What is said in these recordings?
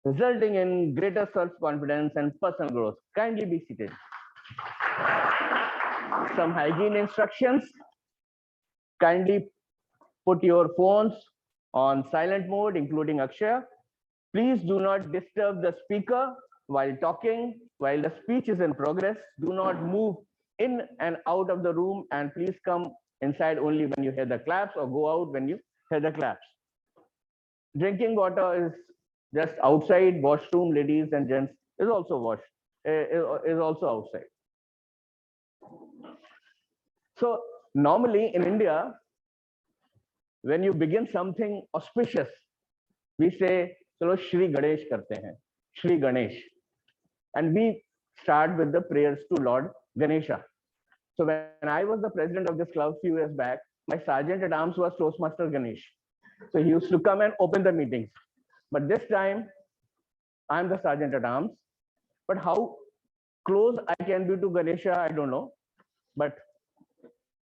resulting in greater self-confidence and personal growth. Kindly be seated. Some hygiene instructions. Kindly put your phones on silent mode, including Akshay. Please do not disturb the speaker while talking, while the speech is in progress. Do not move in and out of the room, and please come inside only when you hear the claps, or go out when you hear the claps. Drinking water is just outside. Washroom, ladies and gents, is also is also outside. So normally in India, when you begin something auspicious, we say, "Chalo Shri Ganesh karte hain," Shri Ganesh, and we start with the prayers to Lord Ganesha. So when I was the president of this club few years back, my sergeant at arms was Toastmaster Ganesh. So he used to come and open the meetings. But this time, I'm the sergeant at arms. But how close I can be to Ganesha, I don't know. But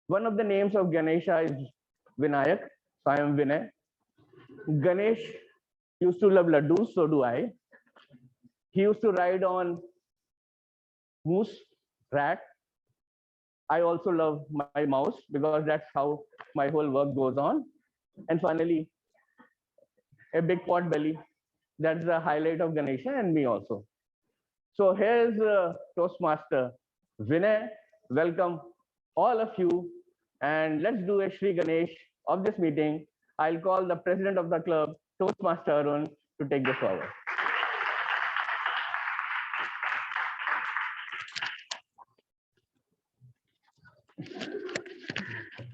one of the names of Ganesha is Vinayak. So I am Vinay. Ganesh used to love laddus, so do I. He used to ride on moose, rat. I also love my mouse because that's how my whole work goes on. And finally, a big pot belly. That's the highlight of Ganesha and me also. So here's Toastmaster Vinay. Welcome all of you. And let's do a Shri Ganesh of this meeting. I'll call the president of the club, Toastmaster Arun, to take this forward.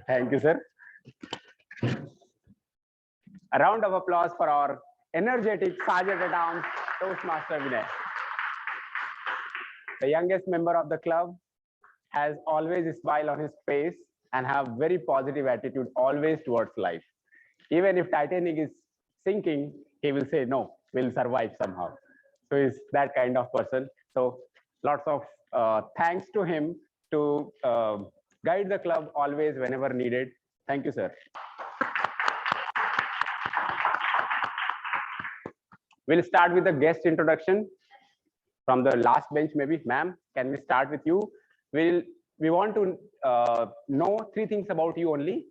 Thank you, sir. A round of applause for our energetic Sergeant at Arms, Toastmaster Vinay. The youngest member of the club has always a smile on his face and have very positive attitude always towards life. Even if Titanic is sinking, he will say, no, we'll survive somehow. So he's that kind of person. So lots of thanks to him to guide the club always whenever needed. Thank you, sir. We'll start with the guest introduction from the last bench, maybe. Ma'am, can we start with you? We want to know 3 things about you only.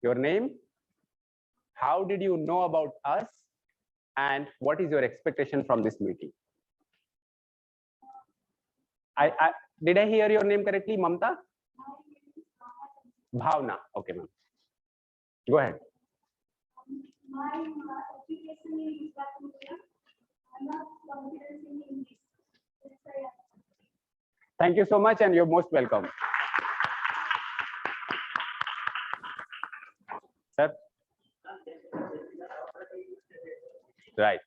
Your name, how did you know about us, and what is your expectation from this meeting? Did I hear your name correctly, Mamta? Bhavna. Okay, ma'am. Go ahead. My education is I'm not confident in English. Thank you so much, and you're most welcome. Sir? Right.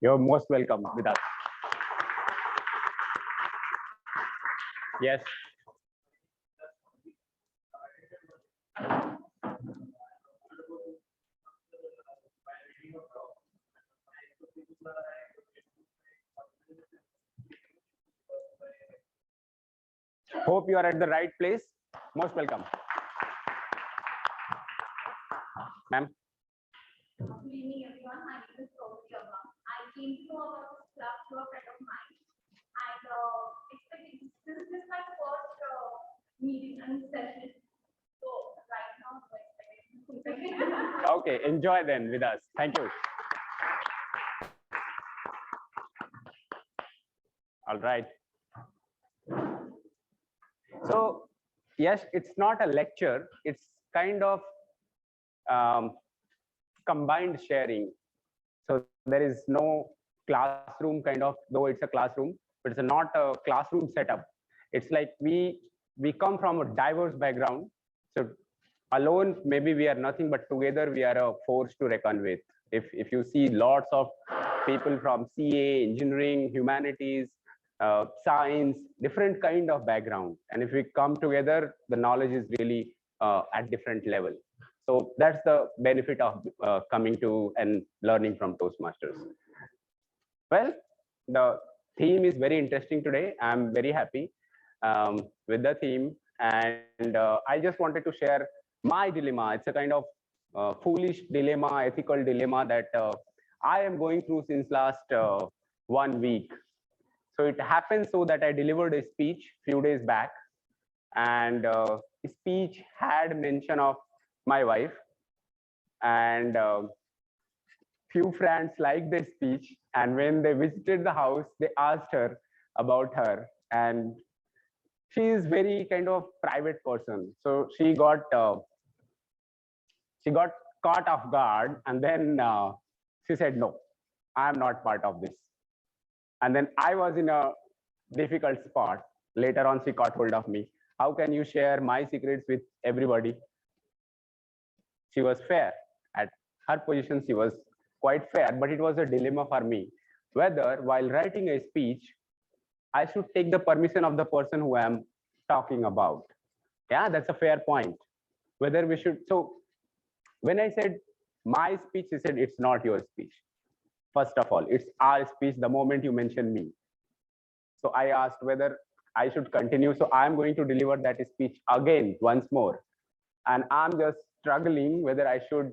You're most welcome with us. Yes. Hope you are at the right place. Most welcome. Ma'am. Good evening, everyone. My name is Sophia. I came to know about this club through a friend of mine, and this is my first meeting and session. So right now, I'm expecting. Okay, enjoy then with us. Thank you. All right. So yes, it's not a lecture. It's kind of combined sharing. So there is no classroom kind of, though it's a classroom, but it's not a classroom setup. It's like we come from a diverse background. So alone, maybe we are nothing, but together we are a force to reckon with. If you see lots of people from CA, engineering, humanities, science, different kind of background. And if we come together, the knowledge is really at different level. So that's the benefit of coming to and learning from Toastmasters. Well, the theme is very interesting today. I'm very happy with the theme. And I just wanted to share my dilemma. It's a kind of foolish dilemma, ethical dilemma that I am going through since last 1 week. So it happened so that I delivered a speech few days back, and speech had mention of my wife, and few friends liked the speech, and when they visited the house, they asked her about her, and she is very kind of private person, so she got caught off guard, and then she said, no, I am not part of this. And then I was in a difficult spot. Later on, she caught hold of me. How can you share my secrets with everybody? She was fair. At her position, she was quite fair, but it was a dilemma for me whether while writing a speech, I should take the permission of the person who I am talking about. Yeah, that's a fair point. Whether we should. So when I said my speech, she said, it's not your speech. First of all, it's our speech the moment you mention me. So I asked whether I should continue. So I'm going to deliver that speech again once more. And I'm just struggling whether I should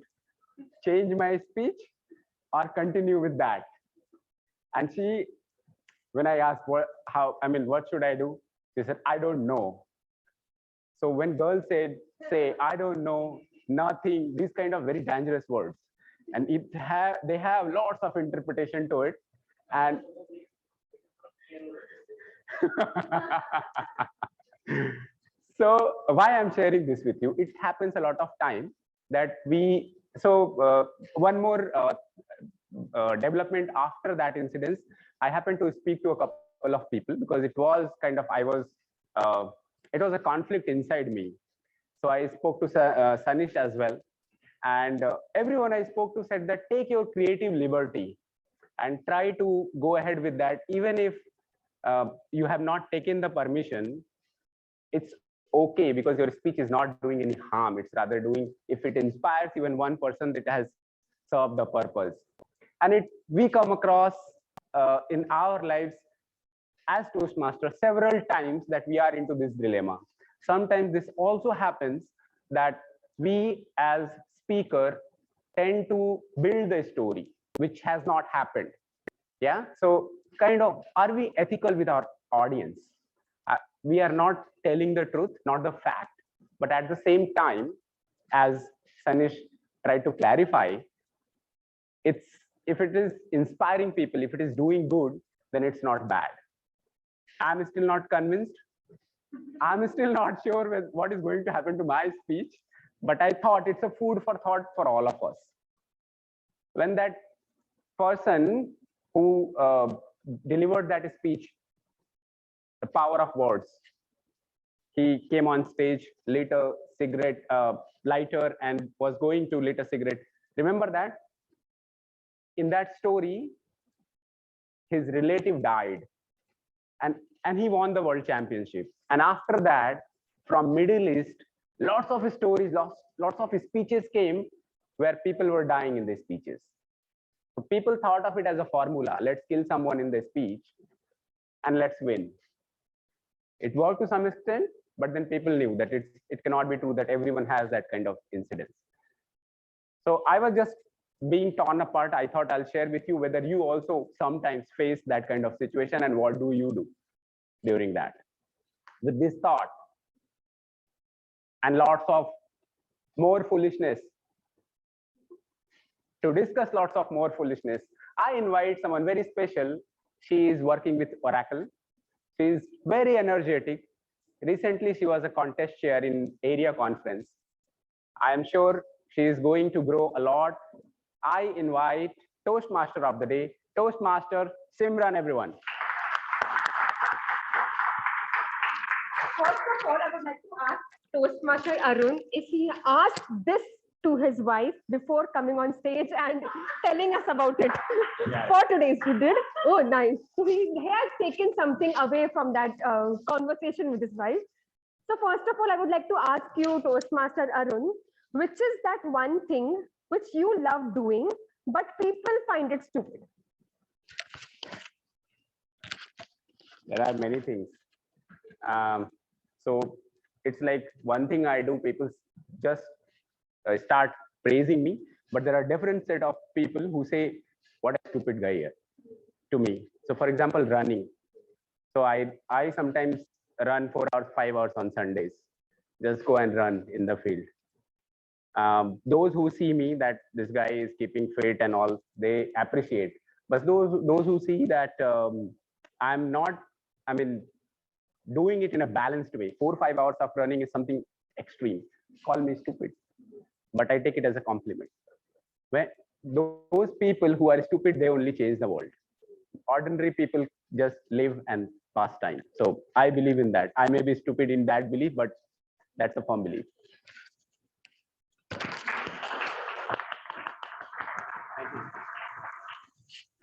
change my speech or continue with that. And she, when I asked what should I do? She said, I don't know. So when girls say, I don't know, nothing, these kind of very dangerous words. And they have lots of interpretation to it. And so why I'm sharing this with you, it happens a lot of time that one more development after that incident, I happened to speak to a couple of people because it was kind of, it was a conflict inside me. So I spoke to Sanish as well. And everyone I spoke to said that take your creative liberty and try to go ahead with that. Even if you have not taken the permission, it's okay because your speech is not doing any harm. It's rather doing, if it inspires even one person, it has served the purpose. And we come across in our lives as Toastmasters several times that we are into this dilemma. Sometimes this also happens that we as speaker tend to build the story, which has not happened. Yeah. So kind of, are we ethical with our audience? We are not telling the truth, not the fact, but at the same time, as Sanish tried to clarify, if it is inspiring people, if it is doing good, then it's not bad. I'm still not convinced. I'm still not sure what is going to happen to my speech, but I thought it's a food for thought for all of us. When that person who delivered that speech, the power of words, he came on stage, lit a cigarette lighter and was going to lit a cigarette. Remember that? In that story, his relative died and he won the world championship. And after that, from Middle East, lots of stories, lots of speeches came where people were dying in their speeches. So people thought of it as a formula. Let's kill someone in the speech and let's win. It worked to some extent, but then people knew that it cannot be true that everyone has that kind of incidents. So I was just being torn apart. I thought I'll share with you whether you also sometimes face that kind of situation and what do you do during that. With this thought and lots of more foolishness, to discuss lots of more foolishness, I invite someone very special. She is working with Oracle. She is very energetic. Recently, she was a contest chair in area conference. I am sure she is going to grow a lot. I invite Toastmaster of the day, Toastmaster Simran, everyone. First of all, I would like to ask Toastmaster Arun if he asked this to his wife before coming on stage and telling us about it. Yes. For today's, he did. Oh, nice. So he has taken something away from that conversation with his wife. So first of all, I would like to ask you, Toastmaster Arun, which is that one thing which you love doing, but people find it stupid? There are many things. So it's like one thing I do, people just start praising me, but there are different set of people who say, what a stupid guy here to me. So for example, running. So I sometimes run 4 hours, 5 hours on Sundays, just go and run in the field. Those who see me that this guy is keeping fit and all, they appreciate. But those who see that I'm not, I mean, doing it in a balanced way, 4 or 5 hours of running is something extreme, call me stupid, but I take it as a compliment. When those people who are stupid, they only change the world. Ordinary people just live and pass time. So I believe in that. I may be stupid in that belief, but that's a firm belief.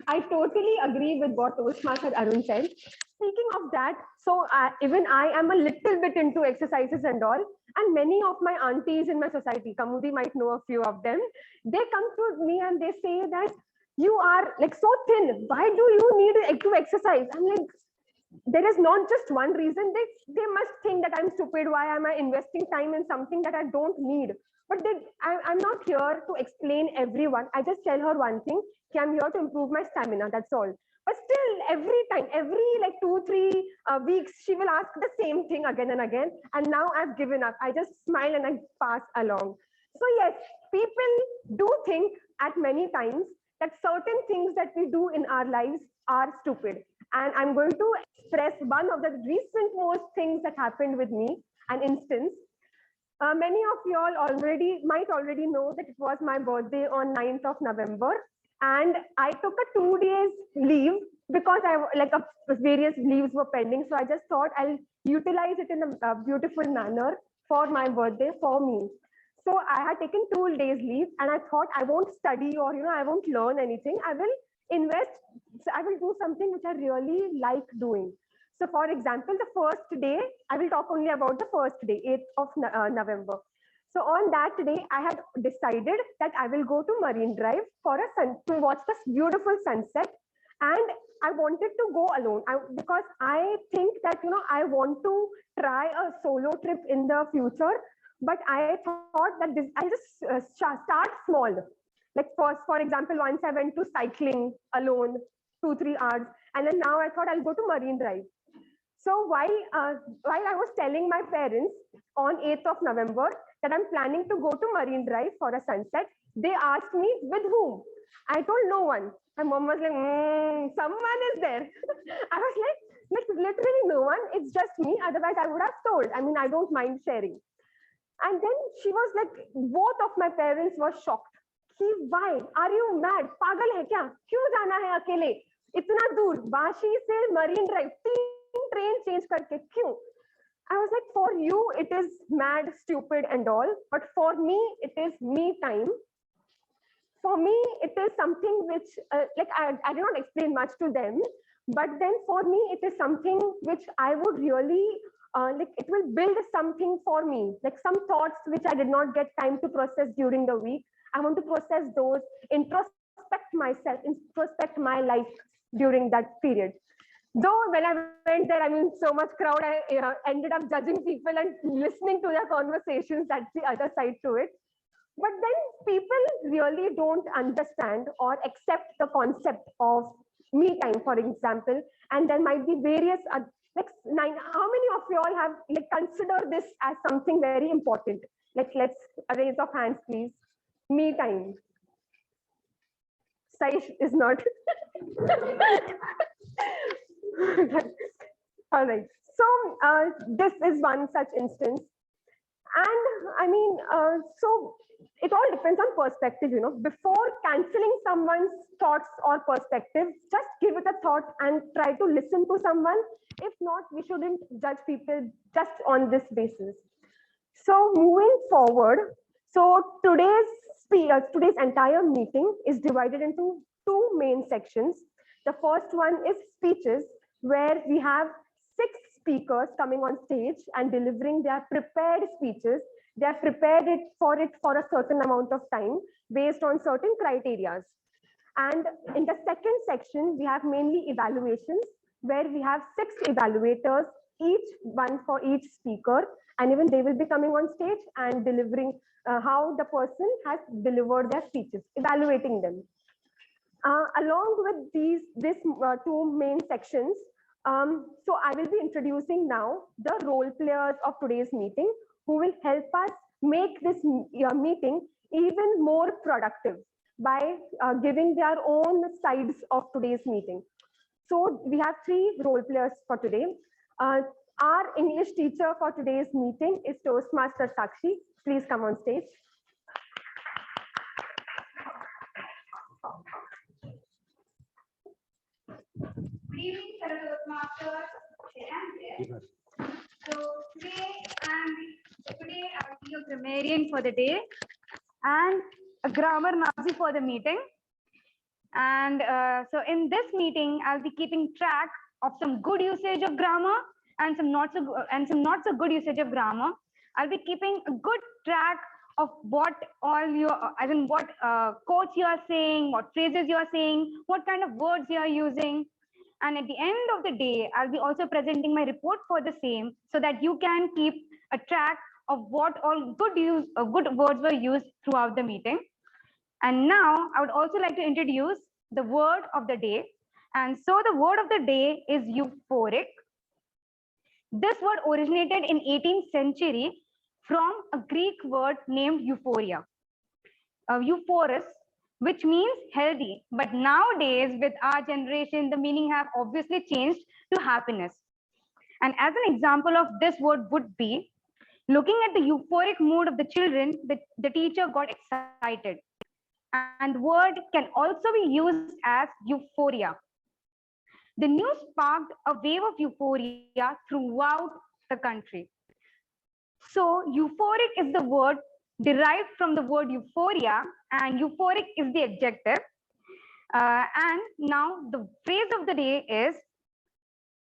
I totally agree with what Toastmaster Arun said. Speaking of that, so even I am a little bit into exercises and all, and many of my aunties in my society, Kamudi might know a few of them, they come to me and they say that you are like so thin. Why do you need to exercise? I'm like, there is not just one reason. They must think that I'm stupid. Why am I investing time in something that I don't need? But I'm not here to explain everyone. I just tell her one thing. I'm here to improve my stamina. That's all. But still, every time, every like 2-3 weeks, she will ask the same thing again and again. And now I've given up. I just smile and I pass along. So yes, people do think at many times that certain things that we do in our lives are stupid. And I'm going to express one of the recent most things that happened with me, an instance. Many of you all might already know that it was my birthday on 9th of November. And I took a 2 days leave because various leaves were pending. So I just thought I'll utilize it in a beautiful manner for my birthday for me. So I had taken 2 days leave and I thought I won't study or, I won't learn anything. I will invest. So I will do something which I really like doing. So for example, the first day, I will talk only about the first day, 8th of November. So on that day, I had decided that I will go to Marine Drive to watch this beautiful sunset. And I wanted to go alone because I think that, I want to try a solo trip in the future. But I thought that I'll just start small. Like for example, once I went to cycling alone, 2-3 hours. And then now I thought I'll go to Marine Drive. So while I was telling my parents on 8th of November that I'm planning to go to Marine Drive for a sunset, they asked me with whom. I told no one. My mom was like, someone is there. I was like literally no one. It's just me. Otherwise, I would have told. I mean, I don't mind sharing. And then she was like, both of my parents were shocked. Why? Are you mad? Pagal hai kya? Kyun jana hai akele? Itna dur. Vashi se Marine Drive. 3 train change karke. Kyun? I was like, for you, it is mad, stupid and all. But for me, it is me time. For me, it is something which, I did not explain much to them. But then for me, it is something which I would really, it will build something for me. Like some thoughts which I did not get time to process during the week. I want to process those, introspect myself, introspect my life during that period. Though when I went there, I mean, so much crowd, I ended up judging people and listening to their conversations. That's the other side to it. But then people really don't understand or accept the concept of me time, for example. And there might be various, how many of you all have considered this as something very important? Let's a raise of hands, please. Me time. Saish is not. All right. So this is one such instance. And I mean, so it all depends on perspective, Before canceling someone's thoughts or perspective, just give it a thought and try to listen to someone. If not, we shouldn't judge people just on this basis. So moving forward, so today's entire meeting is divided into 2 main sections. The first one is speeches, where we have 6 speakers coming on stage and delivering their prepared speeches. They have prepared it for a certain amount of time based on certain criteria. And in the second section, we have mainly evaluations, where we have 6 evaluators, each one for each speaker, and even they will be coming on stage and delivering how the person has delivered their speeches, evaluating them. Along with these 2 main sections, so I will be introducing now the role players of today's meeting, who will help us make this meeting even more productive by giving their own sides of today's meeting. So we have 3 role players for today. Our English teacher for today's meeting is Toastmaster Sakshi. Please come on stage. Good evening, fellow Toastmasters. So today I'll be a grammarian for the day and a grammar Nazi for the meeting. And so in this meeting, I'll be keeping track of some good usage of grammar and some not so good usage of grammar. I'll be keeping a good track of what all what quotes you are saying, what phrases you are saying, what kind of words you are using. And at the end of the day, I'll be also presenting my report for the same, so that you can keep a track of what all good words were used throughout the meeting. And now I would also like to introduce the word of the day. And so the word of the day is euphoric. This word originated in 18th century from a Greek word named euphoria. Euphorus, which means healthy. But nowadays, with our generation, the meaning have obviously changed to happiness. And as an example of this word would be, looking at the euphoric mood of the children, the teacher got excited. And word can also be used as euphoria. The news sparked a wave of euphoria throughout the country. So euphoric is the word derived from the word euphoria, and euphoric is the adjective. And now the phrase of the day is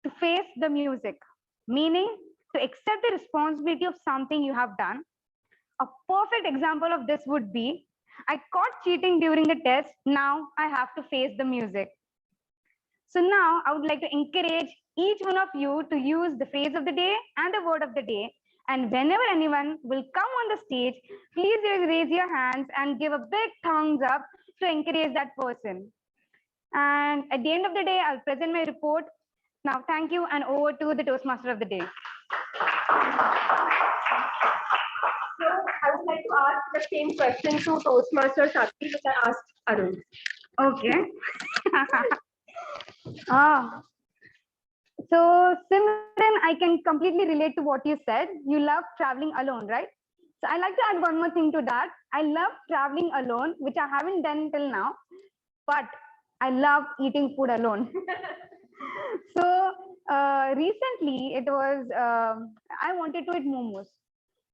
to face the music, meaning to accept the responsibility of something you have done. A perfect example of this would be, I caught cheating during the test, now I have to face the music. So now I would like to encourage each one of you to use the phrase of the day and the word of the day. And whenever anyone will come on the stage, please raise your hands and give a big thumbs up to encourage that person. And at the end of the day, I'll present my report. Now, thank you, and over to the Toastmaster of the day. So I would like to ask the same question to Toastmaster Sakshi, which I asked Arun. Okay. So Simran, I can completely relate to what you said. You love traveling alone, right? So I like to add one more thing to that. I love traveling alone, which I haven't done till now, but I love eating food alone. So recently it was, I wanted to eat momos.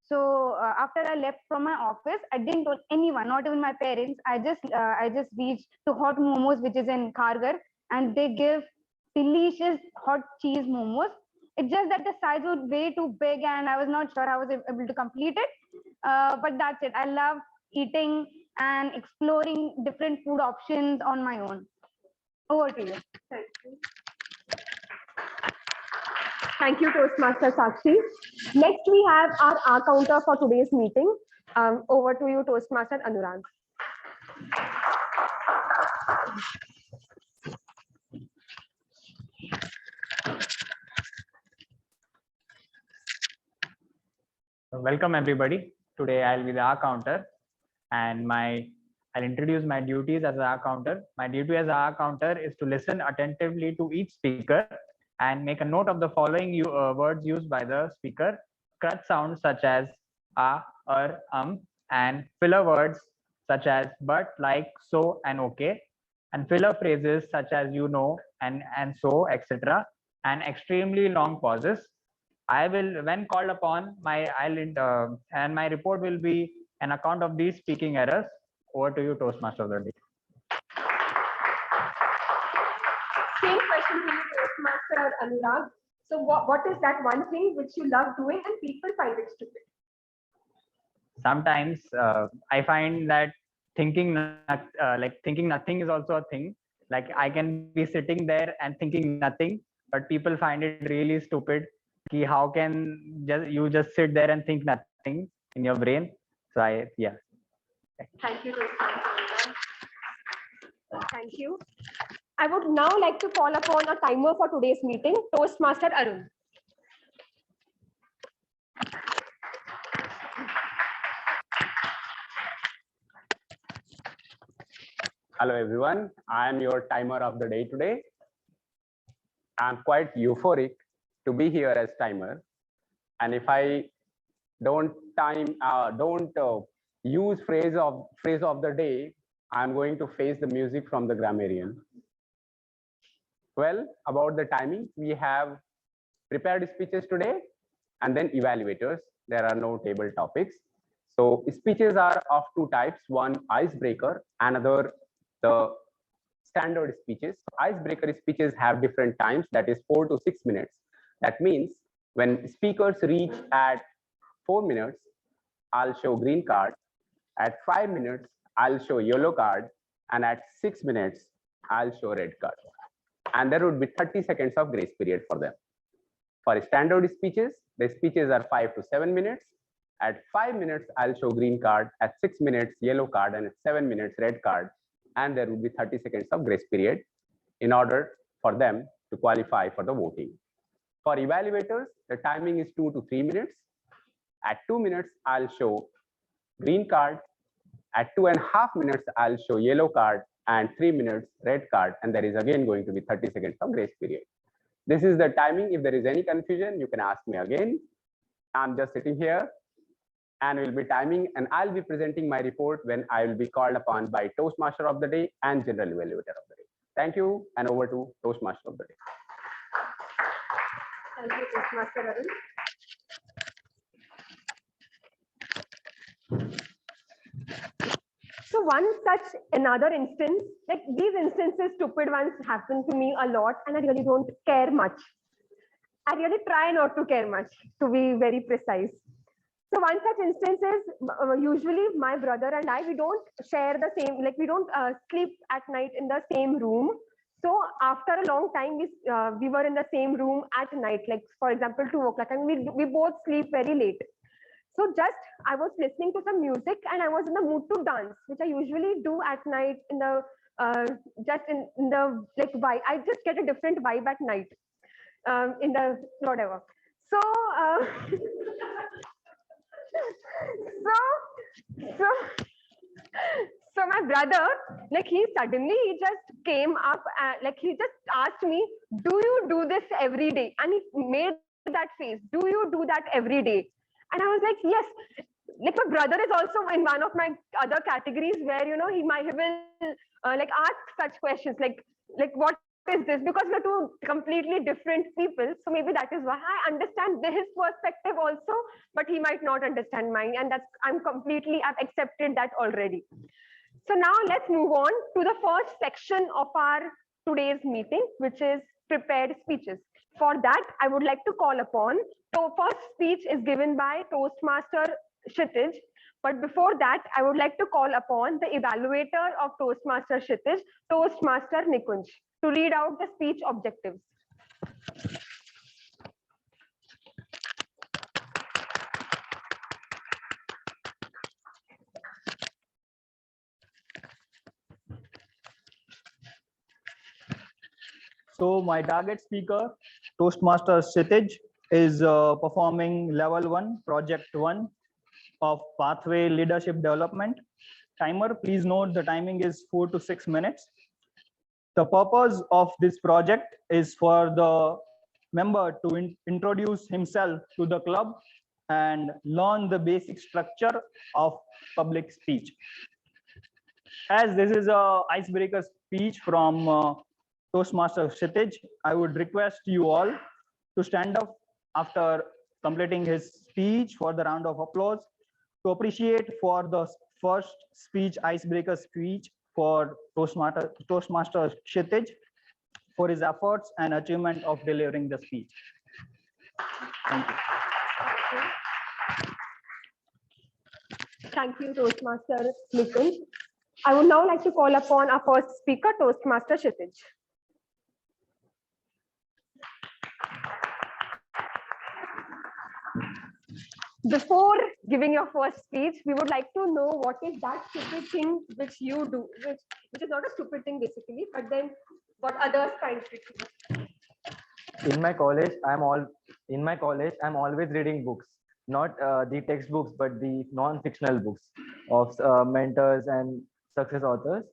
So after I left from my office, I didn't tell anyone, not even my parents. I just reached to Hot Momos, which is in Kharghar, and they give delicious hot cheese momos. It's just that the size was way too big, and I was not sure I was able to complete it. But that's it. I love eating and exploring different food options on my own. Over to you. Thank you. Thank you, Toastmaster Sakshi. Next, we have our counter for today's meeting. Over to you, Toastmaster Anurag. Welcome everybody. Today I'll be the R counter, and I'll introduce my duties as a R counter. My duty as a R counter is to listen attentively to each speaker and make a note of the following words used by the speaker, crutch sounds such as and filler words such as but, like, so, and okay, and filler phrases such as you know and so, etc., and extremely long pauses. I will, when called upon, and my report will be an account of these speaking errors. Over to you, Toastmaster of the day. Same question to you, Toastmaster Anurag. So what is that one thing which you love doing and people find it stupid? sometimes I find that thinking nothing is also a thing. Like I can be sitting there and thinking nothing, but people find it really stupid. Ki how can you just sit there and think nothing in your brain? So yeah. Thank you, Toastmaster. Thank you. I would now like to call upon a timer for today's meeting, Toastmaster Arun. Hello, everyone. I am your timer of the day today. I'm quite euphoric to be here as timer. And if I don't use phrase of the day, I'm going to face the music from the grammarian. Well, about the timing, we have prepared speeches today and then evaluators. There are no table topics. So speeches are of two types, one icebreaker, another the standard speeches. Icebreaker speeches have different times, that is 4 to 6 minutes. That means when speakers reach at 4 minutes, I'll show green card. At 5 minutes, I'll show yellow card. And at 6 minutes, I'll show red card. And there would be 30 seconds of grace period for them. For standard speeches, the speeches are 5 to 7 minutes. At 5 minutes, I'll show green card. At 6 minutes, yellow card. And at 7 minutes, red card. And there would be 30 seconds of grace period in order for them to qualify for the voting. For evaluators, the timing is 2 to 3 minutes. At 2 minutes, I'll show green card. At 2.5 minutes, I'll show yellow card, and 3 minutes red card. And there is again going to be 30 seconds of grace period. This is the timing. If there is any confusion, you can ask me again. I'm just sitting here and we'll be timing, and I'll be presenting my report when I will be called upon by Toastmaster of the day and General Evaluator of the day. Thank you, and over to Toastmaster of the day. Thank you, Toastmaster Arun. So another instance, like these instances, stupid ones happen to me a lot, and I really don't care much. I really try not to care much, to be very precise. So one such instance is usually my brother and I, we don't share the same, like we don't sleep at night in the same room. So after a long time, we were in the same room at night, like for example, 2 o'clock, and we both sleep very late. So I was listening to some music and I was in the mood to dance, which I usually do at night in the, like vibe. I just get a different vibe at night in the whatever. So, so my brother, like he just came up, like he just asked me, do you do this every day? And he made that face, do you do that every day? And I was like, yes. Like my brother is also in one of my other categories where, you know, he might will like ask such questions like what is this? Because we're two completely different people. So maybe that is why I understand his perspective also, but he might not understand mine. And I've accepted that already. So now let's move on to the first section of our today's meeting, which is prepared speeches. For that, I would like to call upon, so first speech is given by Toastmaster Kshitij. But before that, I would like to call upon the evaluator of Toastmaster Kshitij, Toastmaster Nikunj, to read out the speech objectives. So my target speaker, Toastmaster Kshitij, is performing level 1, project 1 of pathway leadership development. Timer, please note the timing is 4 to 6 minutes. The purpose of this project is for the member to introduce himself to the club and learn the basic structure of public speech. As this is a icebreaker speech from Toastmaster Kshitij, I would request you all to stand up after completing his speech for the round of applause to appreciate for the first speech, icebreaker speech for Toastmaster Kshitij for his efforts and achievement of delivering the speech. Thank you. Thank you, Toastmaster Nikunj. I would now like to call upon our first speaker, Toastmaster Kshitij. Before giving your first speech, we would like to know what is that stupid thing which you do, which is not a stupid thing basically, but then what others find stupid. In my college, I'm always reading books, not the textbooks, but the non-fictional books of mentors and success authors.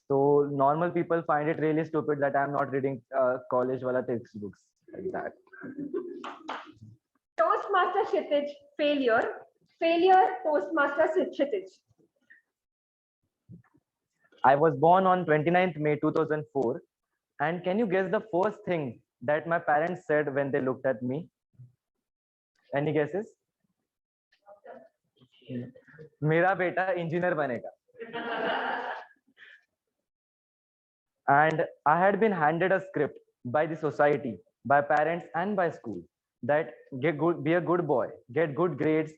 So normal people find it really stupid that I'm not reading college wala textbooks like that. Toastmaster Kshitij, failure, Toastmaster Kshitij. I was born on 29th May 2004, and can you guess the first thing that my parents said when they looked at me? Any guesses? Mera beta engineer banega. And I had been handed a script by the society, by parents, and by school that be a good boy, get good grades,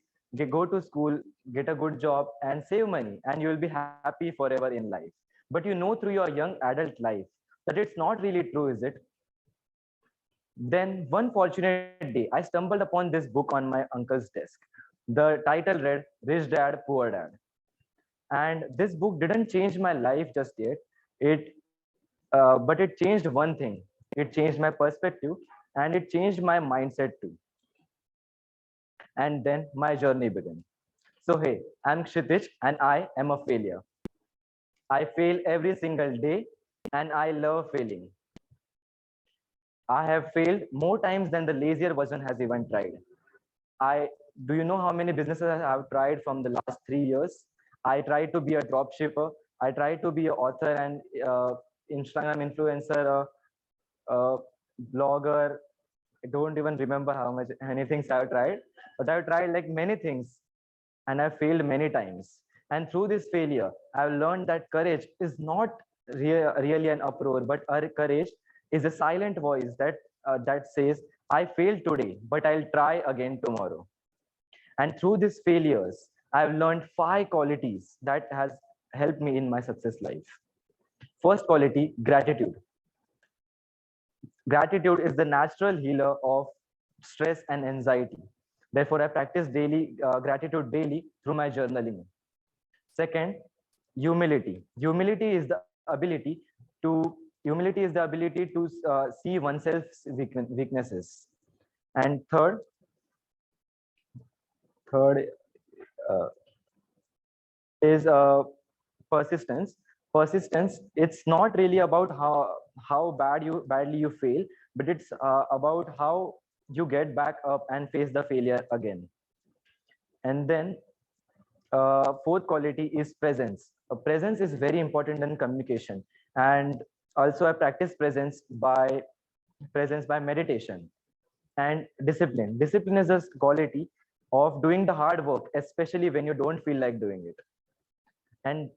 go to school, get a good job, and save money, and you will be happy forever in life. But you know through your young adult life that it's not really true, is it? Then one fortunate day, I stumbled upon this book on my uncle's desk. The title read Rich Dad, Poor Dad. And this book didn't change my life just yet. But it changed one thing. It changed my perspective and it changed my mindset too. And then my journey began. So hey, I'm Kshitij and I am a failure. I fail every single day and I love failing. I have failed more times than the lazier version has even tried. Do you know how many businesses I have tried from the last 3 years? I tried to be a drop shipper. I tried to be an author and Instagram influencer, blogger. I don't even remember many things I've tried, but I've tried like many things and I've failed many times. And through this failure, I've learned that courage is not really an uproar, but our courage is a silent voice that says, I failed today, but I'll try again tomorrow. And through these failures, I've learned 5 qualities that has helped me in my success life. First quality, gratitude. Gratitude is the natural healer of stress and anxiety. Therefore, I practice gratitude daily through my journaling. Second, humility. Humility is the ability to see oneself's weaknesses. And third is persistence. Persistence, it's not really about how badly you fail, but it's about how you get back up and face the failure again. And then fourth quality is presence. Presence is very important in communication, and also I practice presence by meditation. And discipline. Discipline is a quality of doing the hard work, especially when you don't feel like doing it. And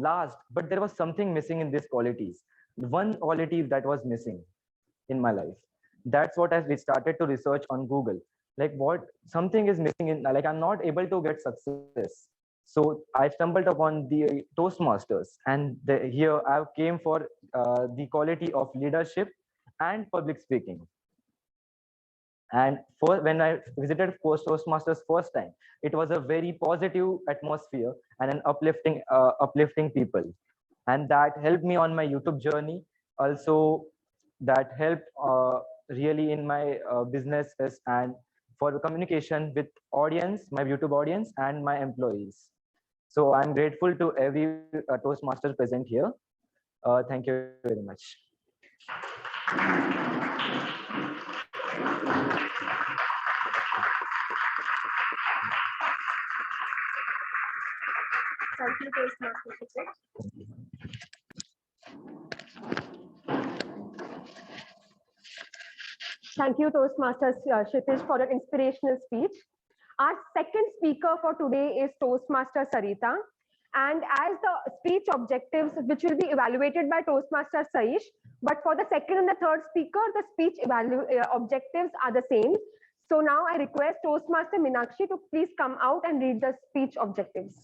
last, but there was something missing in these qualities. One quality that was missing in my life. That's what we started to research on Google. Like something is missing in, like I'm not able to get success. So I stumbled upon the Toastmasters, and here I came for the quality of leadership and public speaking. And when I visited Toastmasters first time, it was a very positive atmosphere and an uplifting people. And that helped me on my YouTube journey. Also, that helped really in my businesses and for communication with audience, my YouTube audience and my employees. So I'm grateful to every Toastmaster present here. Thank you very much. Thank you, Toastmaster Kshitij. Thank you, Toastmaster Kshitij, for an inspirational speech. Our second speaker for today is Toastmaster Sarita. And as the speech objectives, which will be evaluated by Toastmaster Saish, but for the second and the third speaker, the speech objectives are the same. So now I request Toastmaster Meenakshi to please come out and read the speech objectives.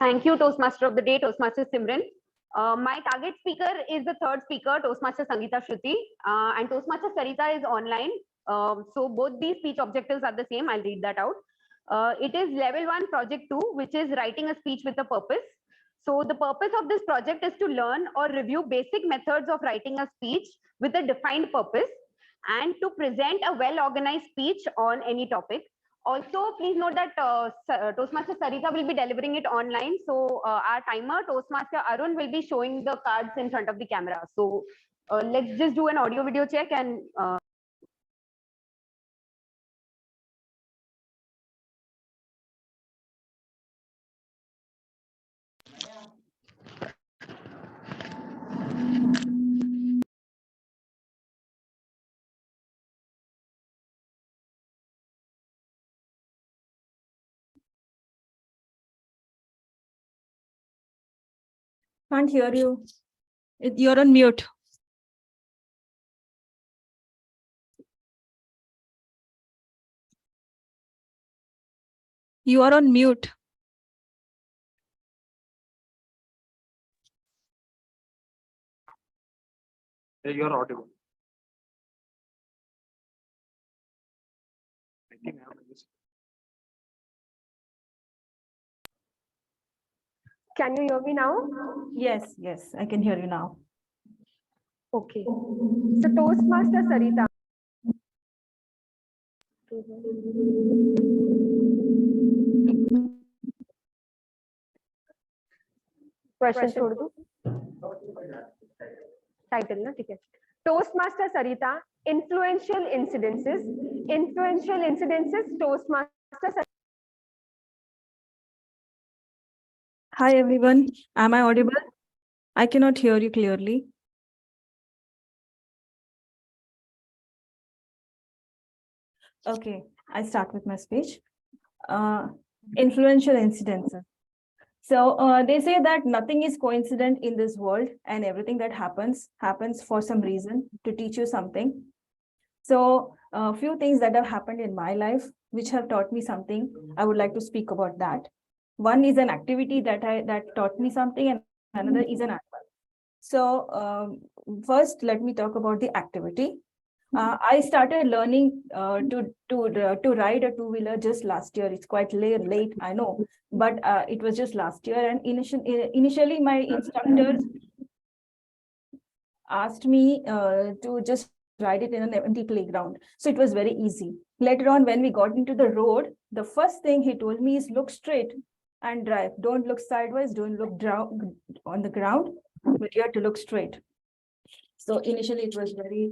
Thank you, Toastmaster of the Day, Toastmaster Simran. My target speaker is the third speaker, Toastmaster Sangeeta Shruti, and Toastmaster Sarita is online. So both these speech objectives are the same. I'll read that out. It is level 1, project 2, which is writing a speech with a purpose. So the purpose of this project is to learn or review basic methods of writing a speech with a defined purpose and to present a well-organized speech on any topic. Also, please note that Toastmaster Sarita will be delivering it online. So our timer, Toastmaster Arun, will be showing the cards in front of the camera. So let's just do an audio video check and Can't hear you. You're on mute. You are on mute. You're audible. Can you hear me now? Yes, yes, I can hear you now. Okay. So Toastmaster Sarita. Question छोड़ दूं? Title ना, ठीक है. Toastmaster Sarita, influential incidences. Toastmaster Sarita. Hi, everyone. Am I audible? I cannot hear you clearly. Okay, I start with my speech. Influential incidences. So they say that nothing is coincident in this world and everything that happens for some reason to teach you something. So a few things that have happened in my life which have taught me something. I would like to speak about that. One is an activity that taught me something and another is an animal. So first, let me talk about the activity. I started learning to ride a two-wheeler just last year. It's quite late, I know, but it was just last year. And initially, my instructor asked me to just ride it in an empty playground. So it was very easy. Later on, when we got into the road, the first thing he told me is look straight and drive. Don't look sideways. Don't look down on the ground, but you have to look straight. So initially, it was very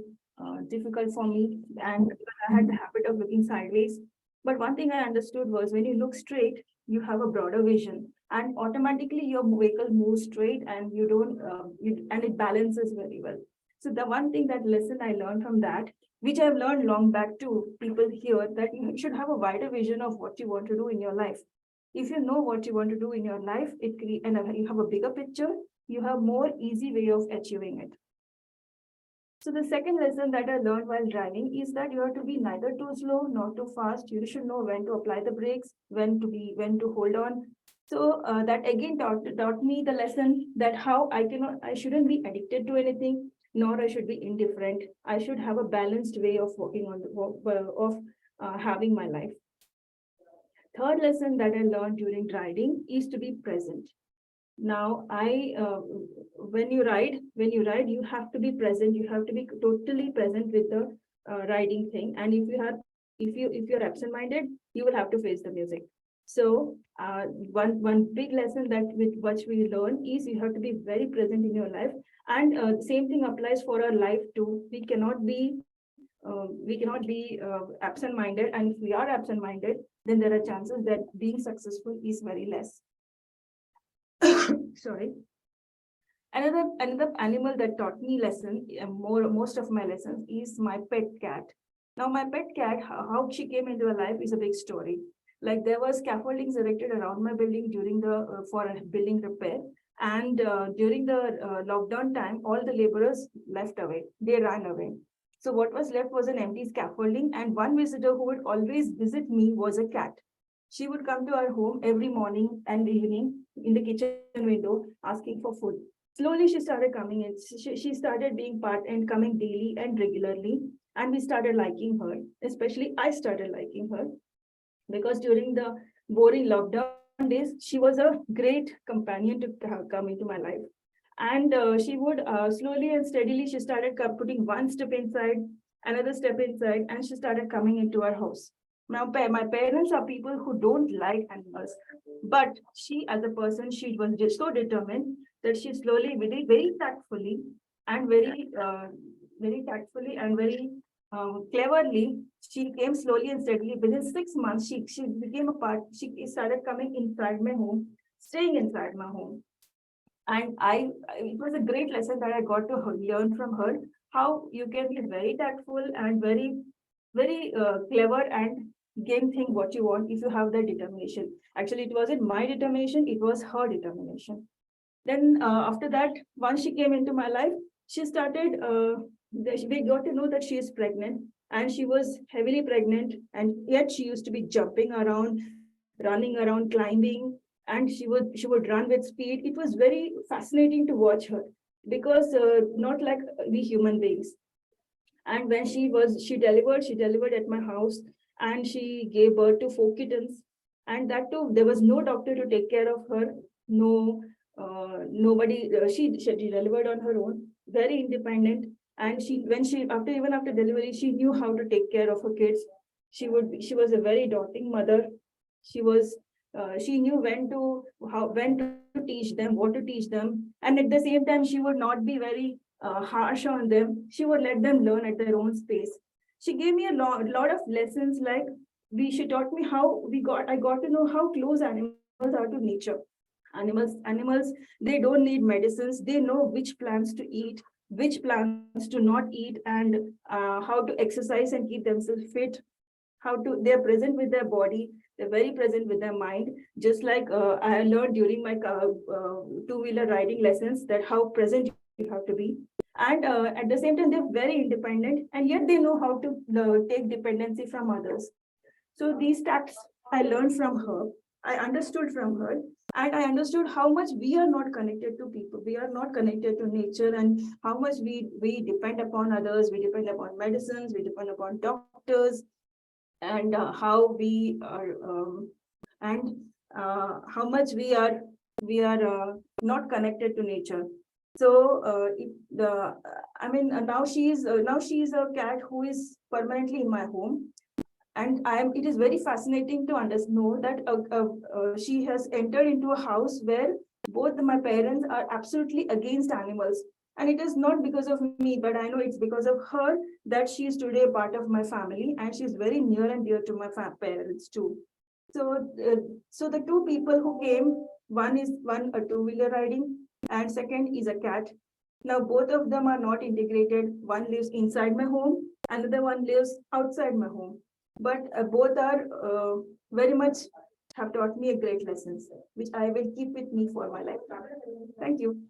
difficult for me, and I had the habit of looking sideways. But one thing I understood was when you look straight, you have a broader vision, and automatically your vehicle moves straight, and you don't, and it balances very well. So the one thing, that lesson I learned from that, which I've learned long back to people here, that you should have a wider vision of what you want to do in your life. If you know what you want to do in your life, and you have a bigger picture, you have more easy way of achieving it. So the second lesson that I learned while driving is that you have to be neither too slow nor too fast. You should know when to apply the brakes, when to hold on. So that again taught me the lesson that how I shouldn't be addicted to anything, nor I should be indifferent. I should have a balanced way of working on having my life. Third lesson that I learned during riding is to be present. Now, when you ride, you have to be present. You have to be totally present with the riding thing. And if you're absent-minded, you will have to face the music. So one big lesson that which we learn is you have to be very present in your life. And same thing applies for our life too. We cannot be absent-minded. And if we are absent-minded, then there are chances that being successful is very less. Sorry. Another animal that taught me lesson, most of my lessons, is my pet cat. Now, my pet cat, how she came into her life is a big story. Like there was scaffoldings erected around my building during for a building repair, And during the lockdown time, all the laborers left away. They ran away. So what was left was an empty scaffolding, and one visitor who would always visit me was a cat. She would come to our home every morning and evening in the kitchen window asking for food. Slowly, she started coming in. She started being part and coming daily and regularly. And we started liking her, especially I started liking her because during the boring lockdown days, she was a great companion to come into my life. And she would slowly and steadily, she started putting one step inside, another step inside, and she started coming into our house. Now, my parents are people who don't like animals, but she, as a person, she was just so determined that she slowly, very, very tactfully, and very tactfully and very cleverly, she came slowly and steadily. Within 6 months, she became a part. She started coming inside my home, staying inside my home. And it was a great lesson that I got to learn from her, how you can be very tactful and very clever and gain thing what you want if you have that determination. Actually, it wasn't my determination, it was her determination. Then after that, once she came into my life, she started, we got to know that she is pregnant, and she was heavily pregnant, and yet she used to be jumping around, running around, climbing, and she would run with speed. It was very fascinating to watch her because not like we human beings. And when she delivered at my house, and she gave birth to 4 kittens. And that too, there was no doctor to take care of her. No, nobody. She delivered on her own, very independent. And after delivery, she knew how to take care of her kids. She was a very doting mother. She knew when to teach them, what to teach them, and at the same time, she would not be very harsh on them. She would let them learn at their own space. She gave me a lot of lessons. Like she taught me how I got to know how close animals are to nature. Animals, they don't need medicines. They know which plants to eat, which plants to not eat, and how to exercise and keep themselves fit. They're present with their body, they're very present with their mind, just like I learned during my two-wheeler riding lessons, that how present you have to be. And at the same time, they're very independent, and yet they know how to take dependency from others. So these tacts I learned from her, I understood from her, and I understood how much we are not connected to people, we are not connected to nature, and how much we depend upon others, we depend upon medicines, we depend upon doctors, and how we are and how much we are not connected to nature. So now she's a cat who is permanently in my home, and it is very fascinating to know that she has entered into a house where both my parents are absolutely against animals. And it is not because of me, but I know it's because of her that she is today a part of my family, and she's very near and dear to my parents too. So the two people who came, one a two-wheeler riding, and second is a cat. Now both of them are not integrated. One lives inside my home, another one lives outside my home. But both are very much have taught me a great lessons, which I will keep with me for my lifetime. Thank you.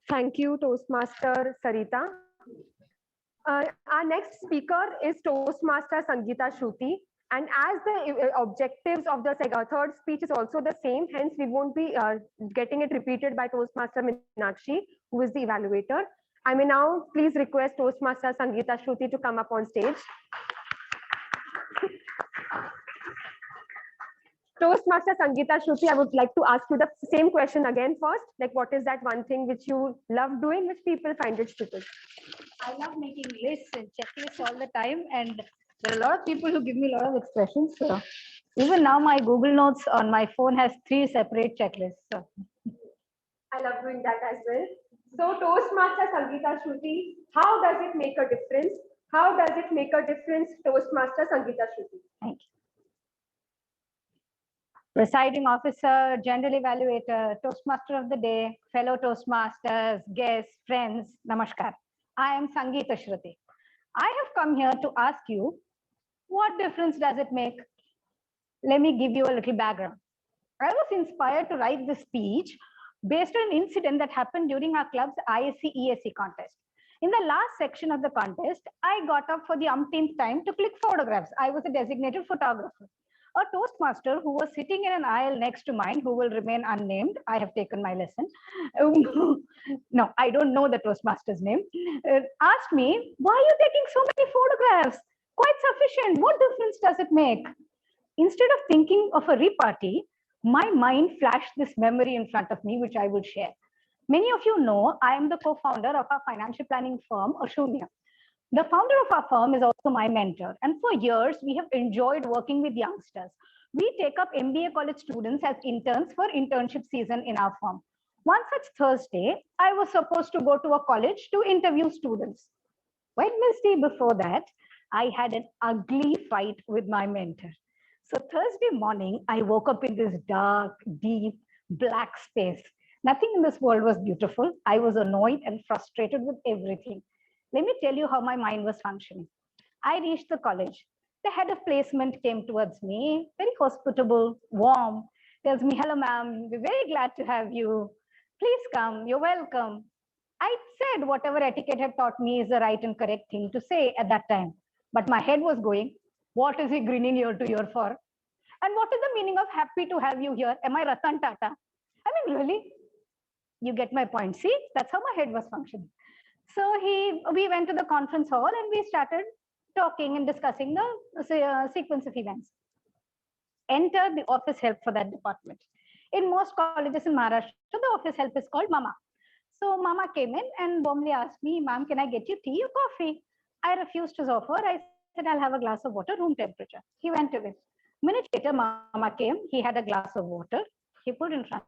Thank you, Toastmaster Sarita. Our next speaker is Toastmaster Sangeeta Shruti. And as the objectives of the third speech is also the same, hence we won't be getting it repeated by Toastmaster Meenakshi, who is the evaluator. I may now please request Toastmaster Sangeeta Shruti to come up on stage. Toastmaster Sangeeta Shruti, I would like to ask you the same question again first. Like, what is that one thing which you love doing, which people find it stupid? I love making lists and checklists all the time, and there are a lot of people who give me a lot of expressions. So even now, my Google Notes on my phone has 3 separate checklists. So. I love doing that as well. So Toastmaster Sangeeta Shruti, how does it make a difference? How does it make a difference, Toastmaster Sangeeta Shruti? Thank you. Presiding officer, general evaluator, Toastmaster of the day, fellow Toastmasters, guests, friends, namaskar. I am Sangeeta Shruti. I have come here to ask you, what difference does it make? Let me give you a little background. I was inspired to write this speech based on an incident that happened during our club's ISC ESC contest. In the last section of the contest, I got up for the umpteenth time to click photographs. I was a designated photographer. A Toastmaster who was sitting in an aisle next to mine, who will remain unnamed, I have taken my lesson. No, I don't know the Toastmaster's name, asked me, why are you taking so many photographs? Quite sufficient. What difference does it make? Instead of thinking of a repartee, my mind flashed this memory in front of me, which I will share. Many of you know I am the co-founder of our financial planning firm, Ashunya. The founder of our firm is also my mentor. And for years, we have enjoyed working with youngsters. We take up MBA college students as interns for internship season in our firm. One such Thursday, I was supposed to go to a college to interview students. Wednesday before that, I had an ugly fight with my mentor. So Thursday morning, I woke up in this dark, deep, black space. Nothing in this world was beautiful. I was annoyed and frustrated with everything. Let me tell you how my mind was functioning. I reached the college. The head of placement came towards me, very hospitable, warm, tells me, hello, ma'am, we're very glad to have you. Please come, you're welcome. I said whatever etiquette had taught me is the right and correct thing to say at that time. But my head was going, what is he grinning ear to ear for? And what is the meaning of happy to have you here? Am I Ratan Tata? I mean, really? You get my point. See, that's how my head was functioning. So we went to the conference hall and we started talking and discussing the sequence of events. Enter the office help for that department. In most colleges in Maharashtra, the office help is called Mama. So Mama came in and warmly asked me, ma'am, can I get you tea or coffee? I refused his offer. I said, I'll have a glass of water, room temperature. He went away. Minutes later, Mama came. He had a glass of water. He put in front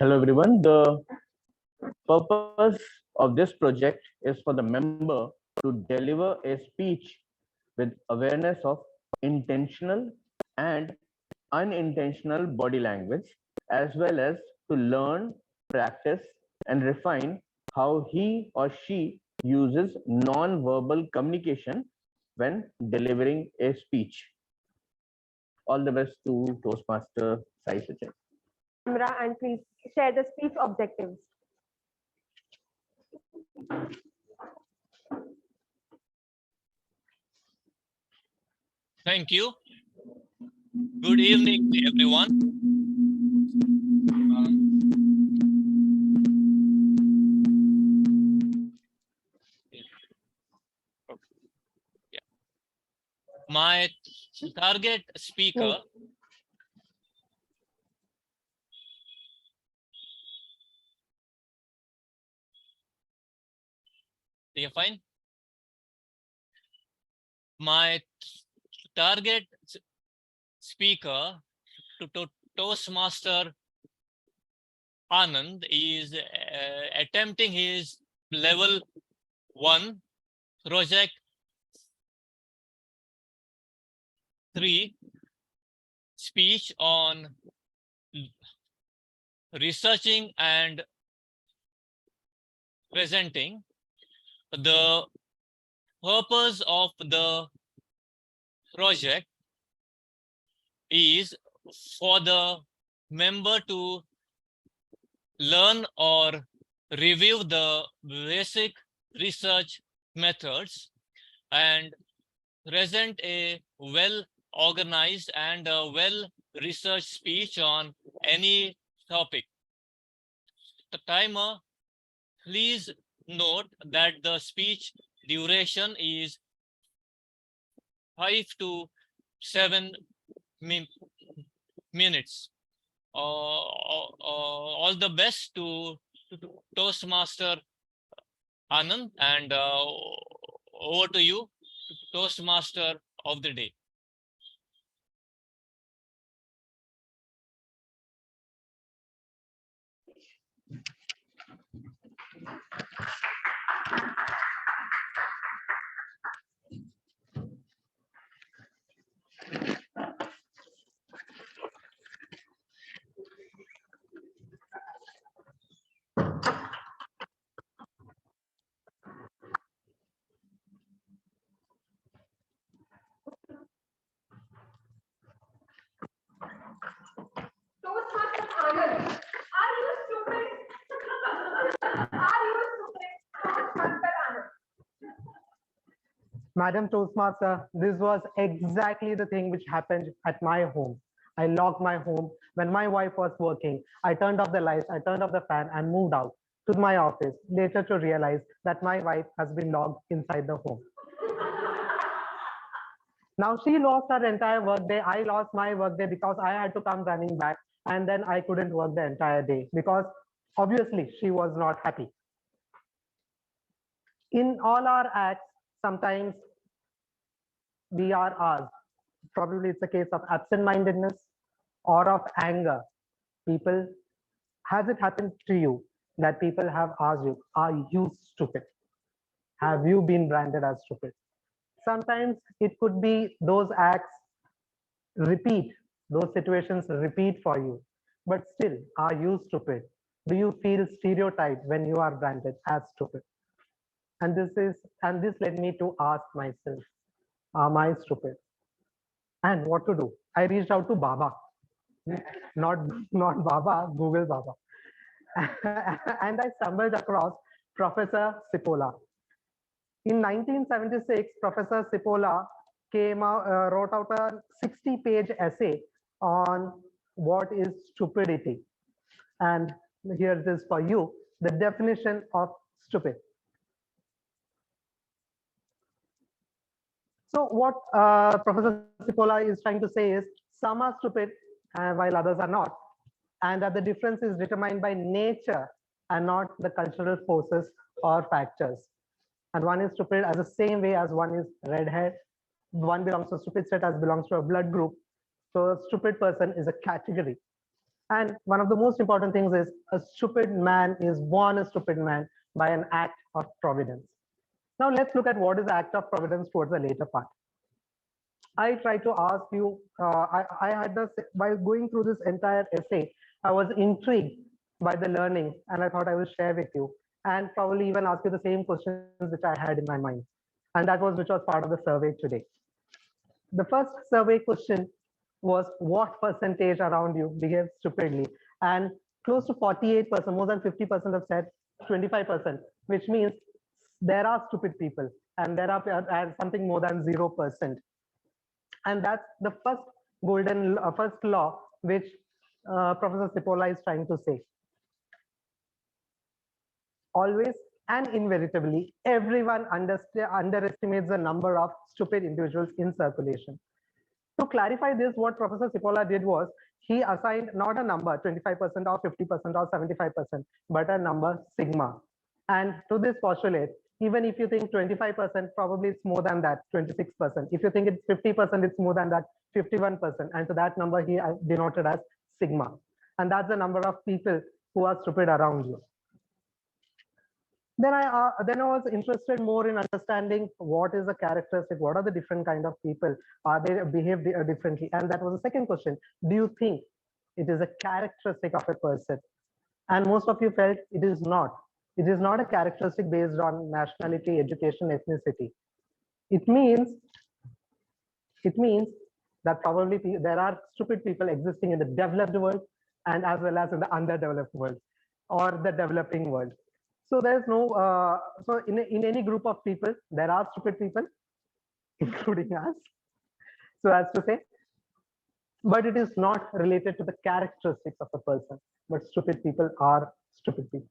Hello everyone. The purpose of this project is for the member to deliver a speech with awareness of intentional and unintentional body language, as well as to learn, practice, and refine how he or she uses non-verbal communication when delivering a speech. All the best to Toastmaster Sai Sachin. Camera, and please share the speech objectives. Thank you. Good evening, everyone. My target speaker are you fine? My target speaker to Toastmaster Anand is attempting his level 1 project 3 speech on researching and presenting. The purpose of the project is for the member to learn or review the basic research methods and present a well organized and a well researched speech on any topic. The timer, please note that the speech duration is 5 to 7 minutes. All the best to Toastmaster Anand, and over to you, Toastmaster of the day. Toastmaster Anand, are you stupid? Are you stupid? Toastmaster Anand. Madam Toastmaster, this was exactly the thing which happened at my home. I locked my home when my wife was working. I turned off the lights, I turned off the fan and moved out to my office, later to realize that my wife has been locked inside the home. Now she lost her entire workday. I lost my workday because I had to come running back, and then I couldn't work the entire day because obviously she was not happy. In all our acts, sometimes we are asked, probably it's a case of absent-mindedness or of anger. People, has it happened to you that people have asked you, are you stupid? Have you been branded as stupid? Sometimes it could be those acts repeat, those situations repeat for you. But still, are you stupid? Do you feel stereotyped when you are branded as stupid? And this led me to ask myself, am I stupid? And what to do? I reached out to Baba, not Baba, Google Baba. And I stumbled across Professor Cipolla. In 1976, Professor Cipolla wrote out a 60-page essay on what is stupidity. And here it is for you, the definition of stupid. So what Professor Cipolla is trying to say is some are stupid while others are not. And that the difference is determined by nature and not the cultural forces or factors. And one is stupid as the same way as one is redhead. One belongs to a stupid set as belongs to a blood group. So a stupid person is a category. And one of the most important things is a stupid man is born a stupid man by an act of providence. Now let's look at what is the act of providence towards the later part. I try to ask you, I had this, while going through this entire essay, I was intrigued by the learning and I thought I will share with you and probably even ask you the same questions which I had in my mind. And that was which was part of the survey today. The first survey question was what percentage around you behaves stupidly? And close to 48%, more than 50% have said 25%, which means there are stupid people and there are something more than 0%. And that's the first first law which Professor Cipolla is trying to say. Always and invariably, everyone underestimates the number of stupid individuals in circulation. To clarify this, what Professor Cipolla did was he assigned not a number 25% or 50% or 75%, but a number sigma. And to this postulate, even if you think 25%, probably it's more than that, 26%. If you think it's 50%, it's more than that, 51%. And to that number, he denoted as sigma. And that's the number of people who are stupid around you. Then I was interested more in understanding what is the characteristic, what are the different kind of people, they behave differently. And that was the second question. Do you think it is a characteristic of a person? And most of you felt it is not. It is not a characteristic based on nationality, education, ethnicity. It means that probably there are stupid people existing in the developed world and as well as in the underdeveloped world or the developing world. So there's no, so in any group of people, there are stupid people, including us, so as to say, but it is not related to the characteristics of a person, but stupid people are stupid people.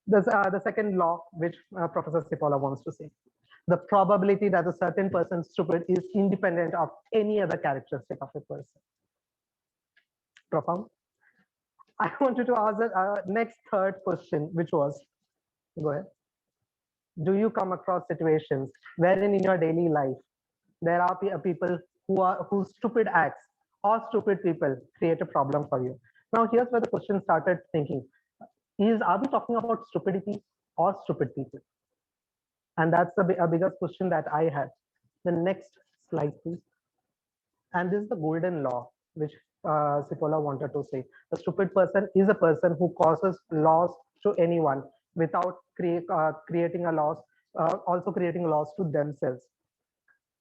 There's the second law, which Professor Cipolla wants to say. The probability that a certain person is stupid is independent of any other characteristic of a person. Profound. I wanted to ask the next third question, which was, go ahead. Do you come across situations wherein in your daily life, there are people whose stupid acts or stupid people create a problem for you? Now, here's where the question started thinking. Are we talking about stupidity or stupid people? And that's a bigger question that I had. The next slide, please. And this is the golden law, which Cipolla wanted to say. A stupid person is a person who causes loss to anyone without creating a loss, also creating loss to themselves.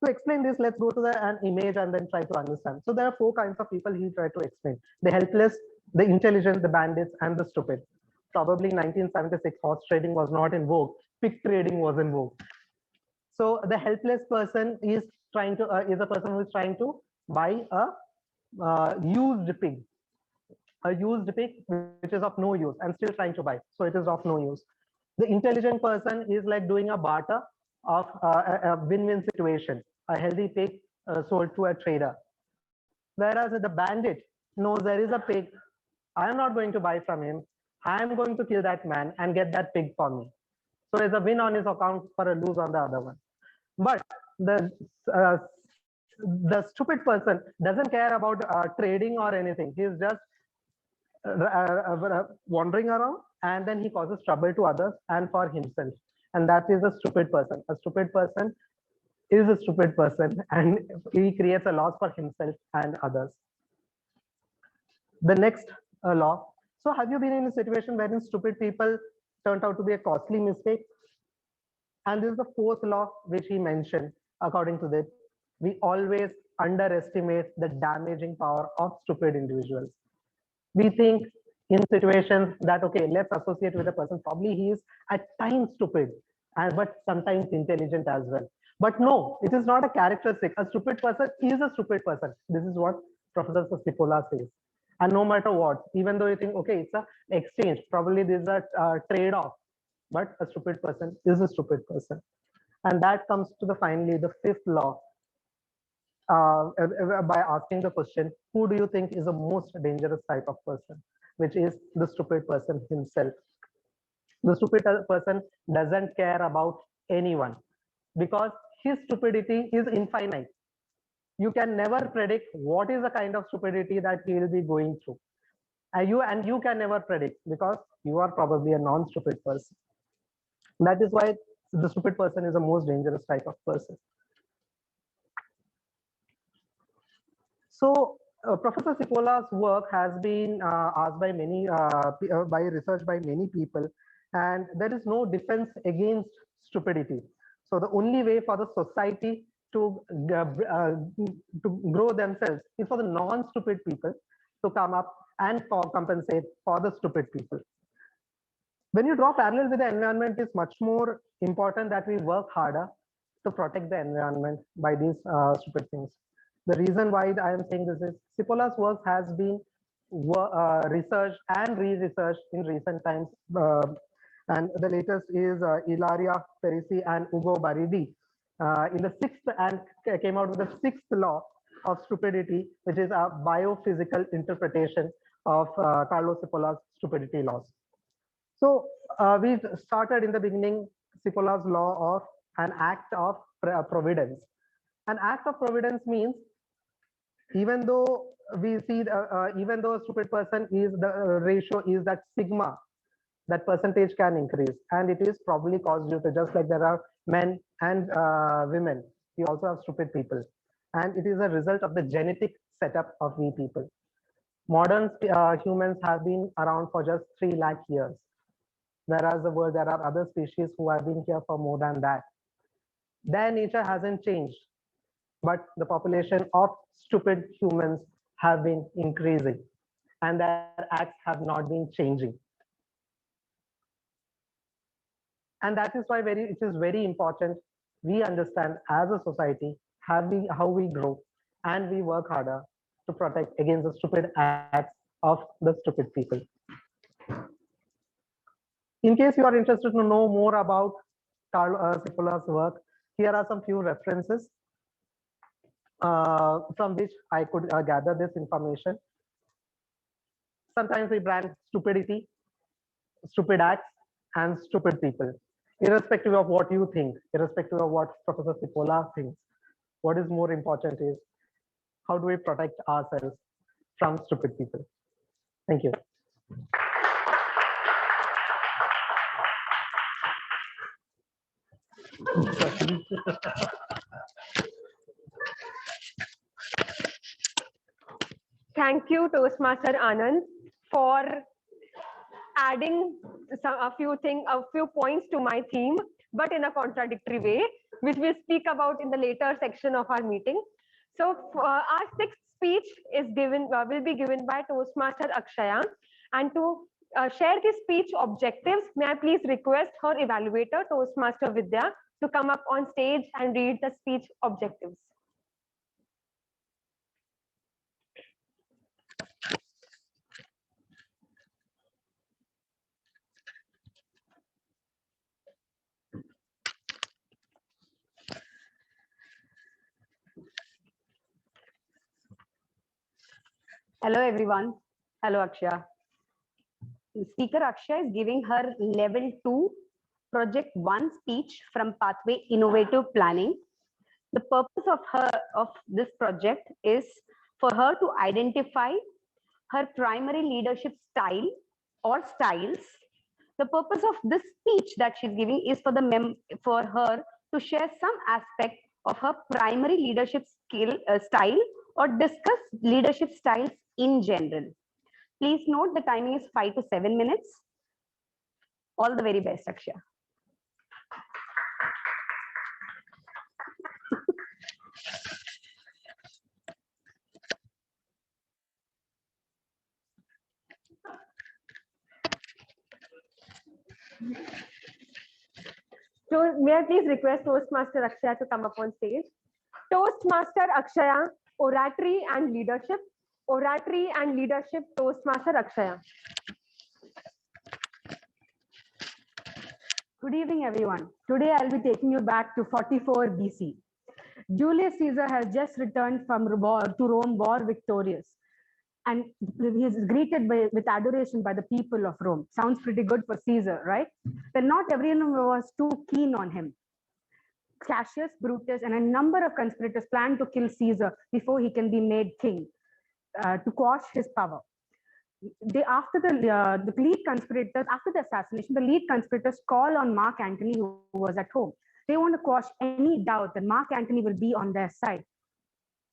To explain this, let's go to an image and then try to understand. So there are four kinds of people he tried to explain: the helpless, the intelligent, the bandits, and the stupid. Probably 1976, horse trading was not in vogue. Pig trading was in vogue. So the helpless person is a person who is trying to buy a used pig, which is of no use, and still trying to buy. So it is of no use. The intelligent person is like doing a barter of a win-win situation. A healthy pig sold to a trader. Whereas the bandit knows there is a pig. I am not going to buy from him. I am going to kill that man and get that pig for me. So there's a win on his account for a lose on the other one. But the stupid person doesn't care about trading or anything. He's just wandering around, and then he causes trouble to others and for himself. And that is a stupid person. A stupid person is a stupid person, and he creates a loss for himself and others. The next law. So have you been in a situation wherein stupid people turned out to be a costly mistake? And this is the fourth law which he mentioned. According to this, we always underestimate the damaging power of stupid individuals. We think in situations that, okay, let's associate with a person, probably he is at times stupid, but sometimes intelligent as well. But no, it is not a characteristic. A stupid person is a stupid person. This is what Professor Cipolla says. And no matter what, even though you think, okay, it's an exchange, probably this is a trade-off, but a stupid person is a stupid person. And that comes to finally the fifth law, by asking the question, who do you think is the most dangerous type of person, which is the stupid person himself. The stupid person doesn't care about anyone because his stupidity is infinite. You can never predict what is the kind of stupidity that he will be going through. You can never predict because you are probably a non-stupid person. That is why the stupid person is the most dangerous type of person. So Professor Cipola's work has been asked by many, by research by many people, and there is no defense against stupidity. So the only way for the society to grow themselves is for the non-stupid people to come up and compensate for the stupid people. When you draw parallel with the environment, it's much more important that we work harder to protect the environment by these stupid things. The reason why I am saying this is Cipola's work has been researched and re-researched in recent times. And the latest is Ilaria Perisi and Ugo Baridi in the sixth, and came out with the sixth law of stupidity, which is a biophysical interpretation of Carlo Cipola's stupidity laws. So we started in the beginning Cipola's law of an act of providence. An act of providence means even though we see, even though a stupid person is the ratio is that sigma, that percentage can increase, and it is probably caused due to, just like there are men and women, we also have stupid people, and it is a result of the genetic setup of we people. Modern humans have been around for just 3 lakh years, whereas the world there are other species who have been here for more than that. Their nature hasn't changed, but the population of stupid humans have been increasing, and their acts have not been changing. And that is why it is very important we understand as a society how we grow, and we work harder to protect against the stupid acts of the stupid people. In case you are interested to know more about Carlo Cipola's work, here are some few references from which I could gather this information. Sometimes we brand stupidity, stupid acts, and stupid people. Irrespective of what you think, irrespective of what Professor Cipolla thinks, what is more important is how do we protect ourselves from stupid people. Thank you. Thank you, Toastmaster Anand, for adding a few points to my theme, but in a contradictory way, which we'll speak about in the later section of our meeting. So our sixth speech is will be given by Toastmaster Akshaya, and to share his speech objectives, may I please request her evaluator, Toastmaster Vidya, to come up on stage and read the speech objectives. Hello, everyone. Hello, Akshaya. Speaker Akshaya is giving her level 2 project 1 speech from Pathway Innovative Planning. The purpose of this project is for her to identify her primary leadership style or styles. The purpose of this speech that she's giving is for her to share some aspect of her primary leadership style, or discuss leadership styles in general. Please note the timing is 5 to 7 minutes. All the very best, Akshaya. So may I please request Toastmaster Akshaya to come up on stage? Toastmaster Akshaya, oratory and leadership. Oratory and leadership, Toastmaster Akshaya. Good evening, everyone. Today I'll be taking you back to 44 BC. Julius Caesar has just returned from Rome war victorious, and he is greeted with adoration by the people of Rome. Sounds pretty good for Caesar, right? But not everyone was too keen on him. Cassius, Brutus, and a number of conspirators planned to kill Caesar before he can be made king, to quash his power. after the lead conspirators, after the assassination, the lead conspirators call on Mark Antony, who was at home. They want to quash any doubt that Mark Antony will be on their side.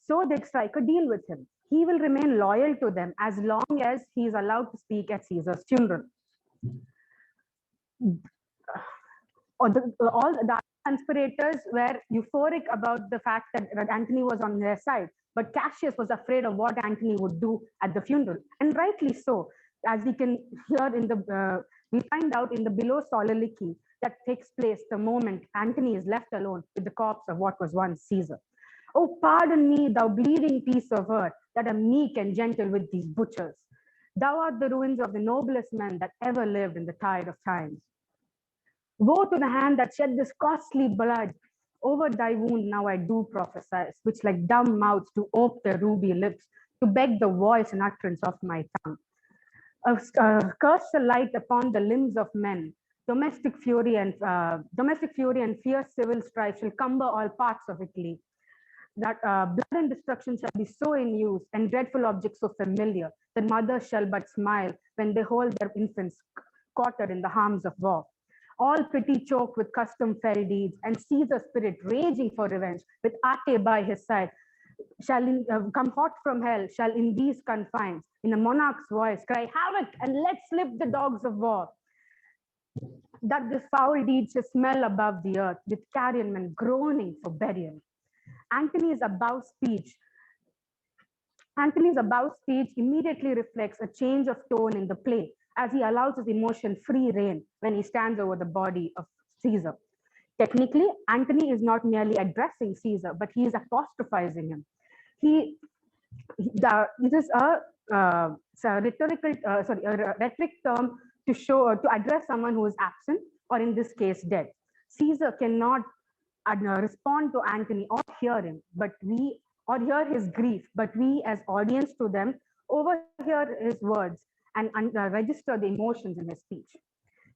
So they strike a deal with him. He will remain loyal to them as long as he is allowed to speak at Caesar's funeral. All the conspirators were euphoric about the fact that Antony was on their side, but Cassius was afraid of what Antony would do at the funeral, and rightly so. As we can hear in the, we find out in the below soliloquy that takes place the moment Antony is left alone with the corpse of what was once Caesar. Oh, pardon me, thou bleeding piece of earth, that am meek and gentle with these butchers. Thou art the ruins of the noblest men that ever lived in the tide of times. Woe to the hand that shed this costly blood. Over thy wound now I do prophesy, which like dumb mouths do ope their ruby lips to beg the voice and utterance of my tongue. Curse the light upon the limbs of men. Domestic fury and fierce civil strife shall cumber all parts of Italy. That blood and destruction shall be so in use, and dreadful objects so familiar, that mothers shall but smile when they hold their infants caught in the harms of war. All pity choked with custom fell deeds, and Caesar's spirit raging for revenge, with Ate by his side, shall come hot from hell, shall in these confines, in a monarch's voice, cry havoc and let slip the dogs of war. That this foul deed shall smell above the earth, with carrion men groaning for burial. Antony's above speech immediately reflects a change of tone in the play, as he allows his emotion free rein when he stands over the body of Caesar. Technically, Antony is not merely addressing Caesar, but he is apostrophizing him. It is a rhetoric term to address someone who is absent, or in this case, dead. Caesar cannot respond to Antony or hear him, or hear his grief, but we as audience to them overhear his words and register the emotions in his speech.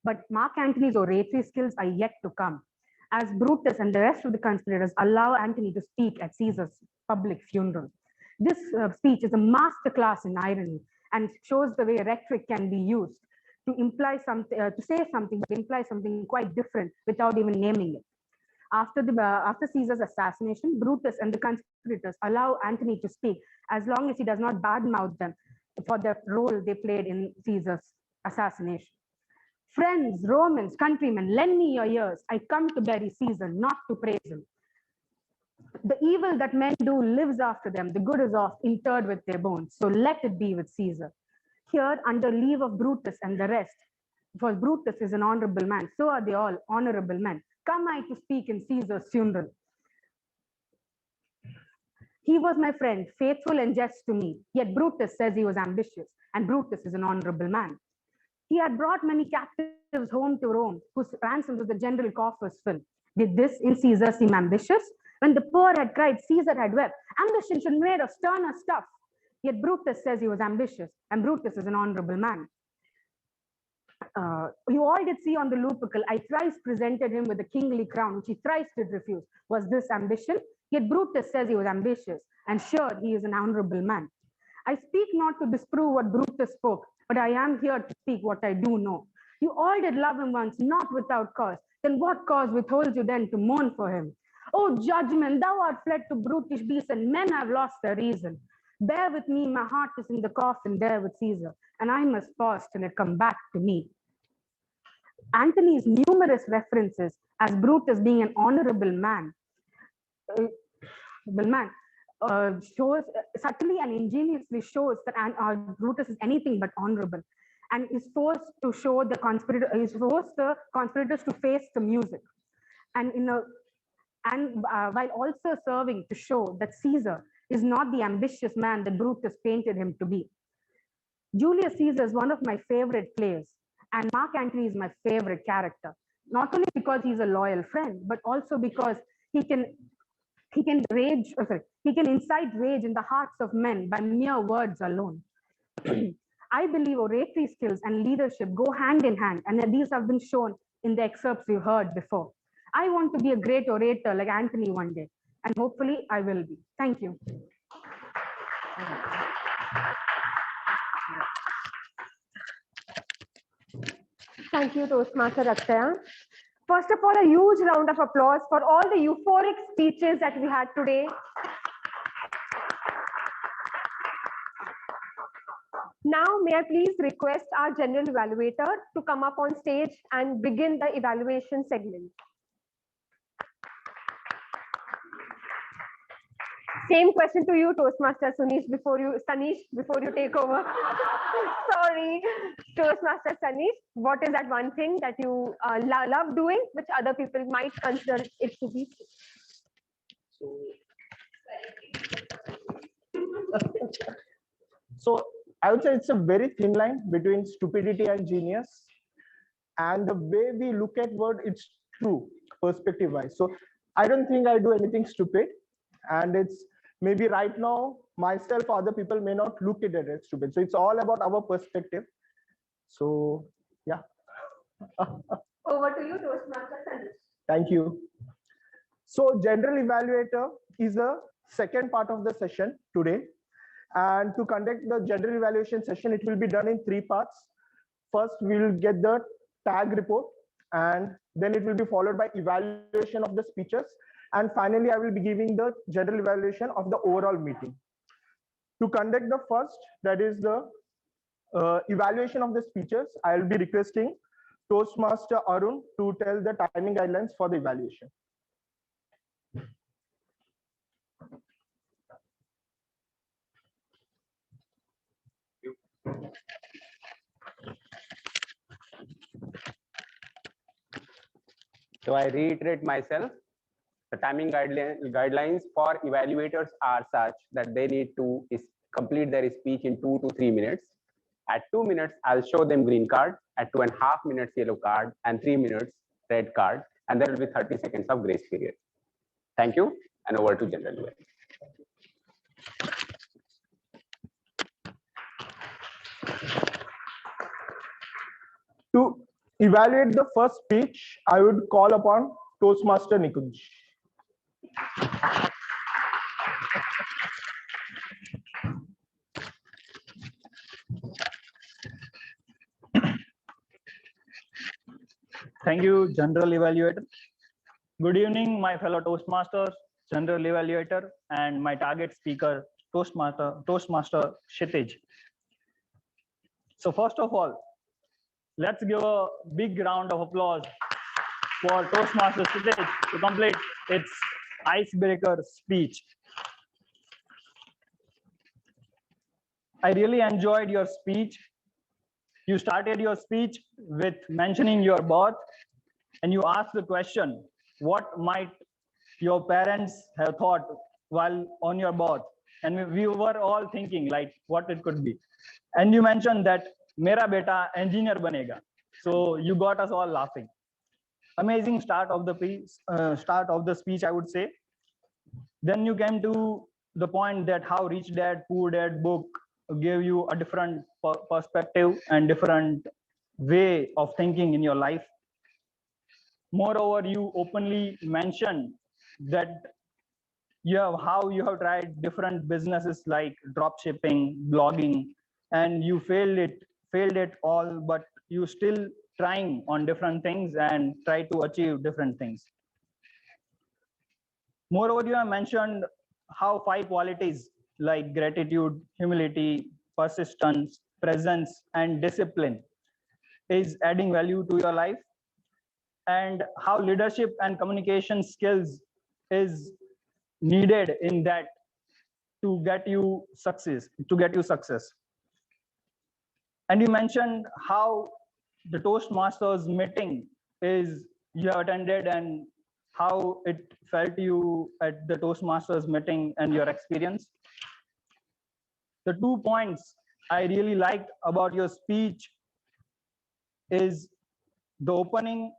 But Mark Antony's oratory skills are yet to come, as Brutus and the rest of the conspirators allow Antony to speak at Caesar's public funeral. This speech is a masterclass in irony and shows the way rhetoric can be used to imply something, to say something, but imply something quite different without even naming it. After Caesar's assassination, Brutus and the conspirators allow Antony to speak as long as he does not badmouth them for the role they played in Caesar's assassination. Friends, Romans, countrymen, lend me your ears. I come to bury Caesar, not to praise him. The evil that men do lives after them. The good is oft interred with their bones. So let it be with Caesar. Here, under leave of Brutus and the rest, for Brutus is an honorable man, so are they all honorable men. Come I to speak in Caesar's funeral. He was my friend, faithful and just to me. Yet Brutus says he was ambitious, and Brutus is an honorable man. He had brought many captives home to Rome, whose ransoms the general coffers fill. Did this in Caesar seem ambitious? When the poor had cried, Caesar had wept. Ambition should be made of sterner stuff. Yet Brutus says he was ambitious, and Brutus is an honorable man. You all did see on the Lupercal, I thrice presented him with a kingly crown, which he thrice did refuse. Was this ambition? Yet Brutus says he was ambitious, and sure, he is an honorable man. I speak not to disprove what Brutus spoke, but I am here to speak what I do know. You all did love him once, not without cause. Then what cause withholds you then to mourn for him? Oh, judgment, thou art fled to brutish beasts, and men have lost their reason. Bear with me, my heart is in the coffin there with Caesar, and I must pause till it come back to me. Antony's numerous references as Brutus being an honorable man, shows subtly and ingeniously shows that Brutus is anything but honorable, and is forced to show the conspirators to face the music, and while also serving to show that Caesar is not the ambitious man that Brutus painted him to be. Julius Caesar is one of my favorite plays, and Mark Antony is my favorite character, not only because he's a loyal friend, but also because he can incite rage in the hearts of men by mere words alone. I believe oratory skills and leadership go hand in hand, and these have been shown in the excerpts you heard before. I want to be a great orator like Antony one day, and hopefully I will be. Thank you. Thank you, Toastmaster Akshaya. First of all, a huge round of applause for all the euphoric speeches that we had today. Now, may I please request our general evaluator to come up on stage and begin the evaluation segment. Same question to you, Toastmaster Sanish, before you take over. Sorry, Toastmaster Sanish, what is that one thing that you love doing, which other people might consider it to be? So I would say it's a very thin line between stupidity and genius, and the way we look at word, it's true perspective wise. So I don't think I do anything stupid, and it's maybe right now myself or other people may not look at it as stupid. So it's all about our perspective. So yeah. Over to you, Toastmaster Sanish. Thank you. So general evaluator is the second part of the session today. And to conduct the general evaluation session, it will be done in 3 parts. First, we'll get the tag report, and then it will be followed by evaluation of the speeches. And finally, I will be giving the general evaluation of the overall meeting. To conduct the first, that is the evaluation of the speeches, I'll be requesting Toastmaster Arun to tell the timing guidelines for the evaluation. So I reiterate myself, the timing guidelines for evaluators are such that they need to complete their speech in 2 to 3 minutes. At 2 minutes, I'll show them green card, at 2.5 minutes, yellow card, and 3 minutes, red card, and there will be 30 seconds of grace period. Thank you, and over to General evaluation. To evaluate the first speech, I would call upon Toastmaster Nikunj. Thank you, General Evaluator. Good evening, my fellow Toastmasters, General Evaluator, and my target speaker, Toastmaster Kshitij. So first of all, let's give a big round of applause for Toastmaster Kshitij to complete its icebreaker speech. I really enjoyed your speech. You started your speech with mentioning your birth, and you asked the question, what might your parents have thought while on your birth? And we were all thinking like what it could be. And you mentioned that mera beta engineer banega. So you got us all laughing. Amazing start of the speech, I would say. Then you came to the point that how Rich Dad Poor Dad book gave you a different perspective and different way of thinking in your life. Moreover, you openly mentioned that how you have tried different businesses like drop shipping, blogging, and you failed it all, but you still trying on different things and try to achieve different things. Moreover, you have mentioned how 5 qualities like gratitude, humility, persistence, presence, and discipline is adding value to your life, and how leadership and communication skills is needed in that to get you success. And you mentioned how the Toastmasters meeting you have attended and how it felt you at the Toastmasters meeting and your experience. The 2 points I really liked about your speech is the opening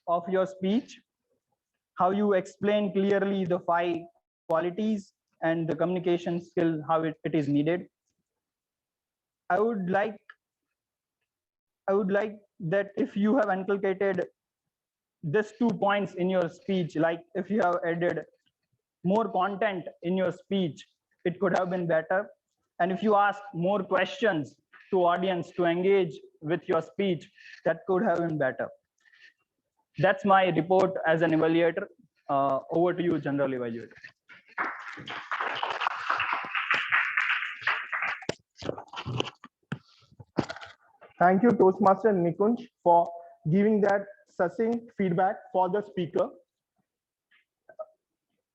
of your speech, how you explain clearly the 5 qualities and the communication skill, how it is needed. I would like that if you have inculcated these 2 points in your speech, like if you have added more content in your speech, it could have been better. And if you ask more questions to audience to engage with your speech that could have been better. That's my report as an evaluator. Over to you, general evaluator. Thank you, Toastmaster Nikunj, for giving that succinct feedback for the speaker.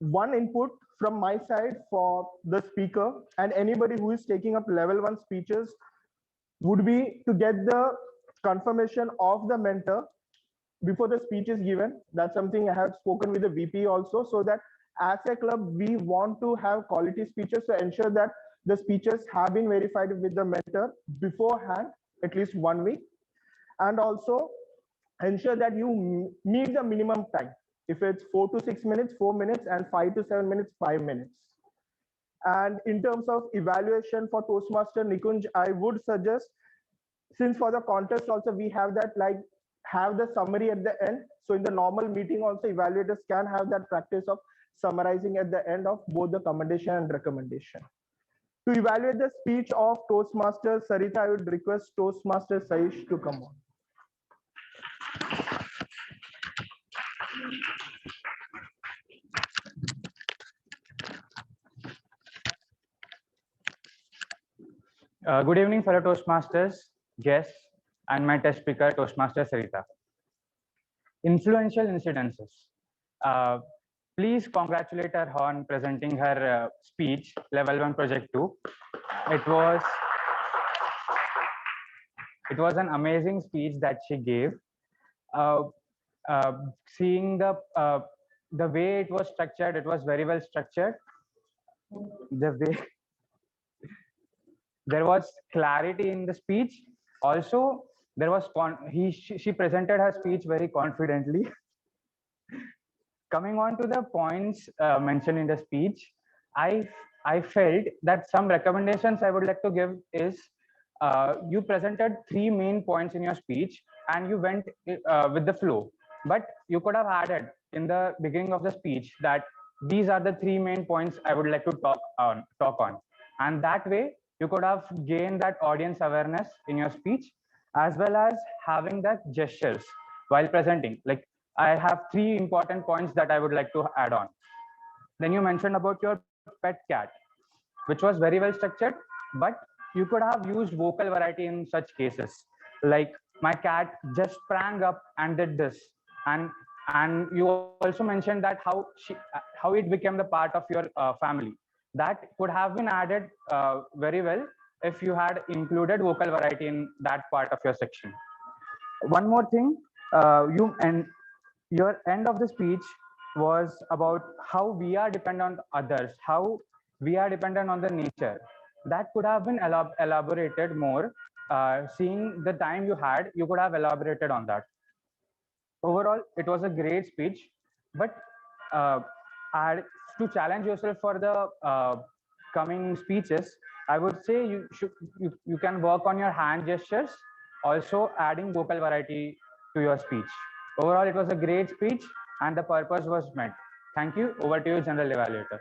One input from my side for the speaker and anybody who is taking up level 1 speeches would be to get the confirmation of the mentor before the speech is given. That's something I have spoken with the VP also, so that as a club, we want to have quality speeches to ensure that the speeches have been verified with the mentor beforehand, at least 1 week, and also ensure that you meet the minimum time. If it's 4 to 6 minutes, 4 minutes, and 5 to 7 minutes, 5 minutes. And in terms of evaluation for Toastmaster Nikunj, I would suggest, since for the contest also we have that, like, have the summary at the end. So in the normal meeting also, evaluators can have that practice of summarizing at the end of both the commendation and recommendation. To evaluate the speech of Toastmaster Sarita, I would request Toastmaster Saish to come on. Good evening, fellow Toastmasters, guests, and my test speaker, Toastmaster Sarita. Influential incidences. Please congratulate her on presenting her speech, Level 1 Project 2. It was an amazing speech that she gave. Seeing the way it was structured, it was very well structured. The way there was clarity in the speech. Also, there was she presented her speech very confidently. Coming on to the points mentioned in the speech, I felt that some recommendations I would like to give is, you presented 3 main points in your speech and you went with the flow. But you could have added in the beginning of the speech that these are the 3 main points I would like to talk on. And that way, you could have gained that audience awareness in your speech, as well as having that gestures while presenting. Like, I have 3 important points that I would like to add on. Then you mentioned about your pet cat, which was very well structured, but you could have used vocal variety in such cases. Like, my cat just sprang up and did this. And you also mentioned that how it became the part of your family. That could have been added very well if you had included vocal variety in that part of your section. One more thing, your end of the speech was about how we are dependent on others, how we are dependent on the nature. That could have been elaborated more. Seeing the time you had, you could have elaborated on that. Overall, it was a great speech, but to challenge yourself for the coming speeches, I would say you can work on your hand gestures, also adding vocal variety to your speech. Overall, it was a great speech and the purpose was met. Thank you. Over to you, General Evaluator.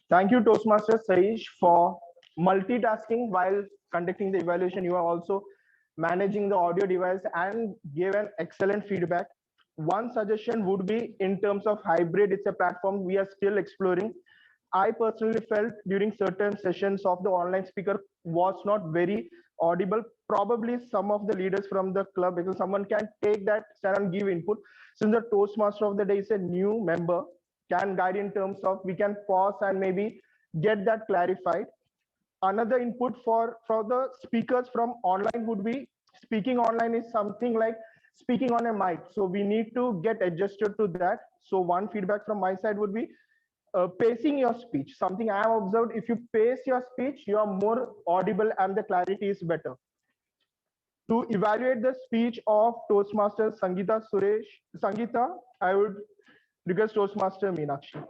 Thank you, Toastmaster Saish, for multitasking while conducting the evaluation. You are also managing the audio device and gave an excellent feedback. One suggestion would be, in terms of hybrid, it's a platform we are still exploring. I personally felt during certain sessions of the online speaker was not very audible. Probably some of the leaders from the club, because someone can take that stand and give input. Since the Toastmaster of the day is a new member, can guide in terms of we can pause and maybe get that clarified. Another input for the speakers from online would be, speaking online is something like speaking on a mic. So we need to get adjusted to that. So one feedback from my side would be pacing your speech. Something I have observed, if you pace your speech, you are more audible and the clarity is better. To evaluate the speech of Toastmaster Sangeeta, I would request Toastmaster Meenakshi.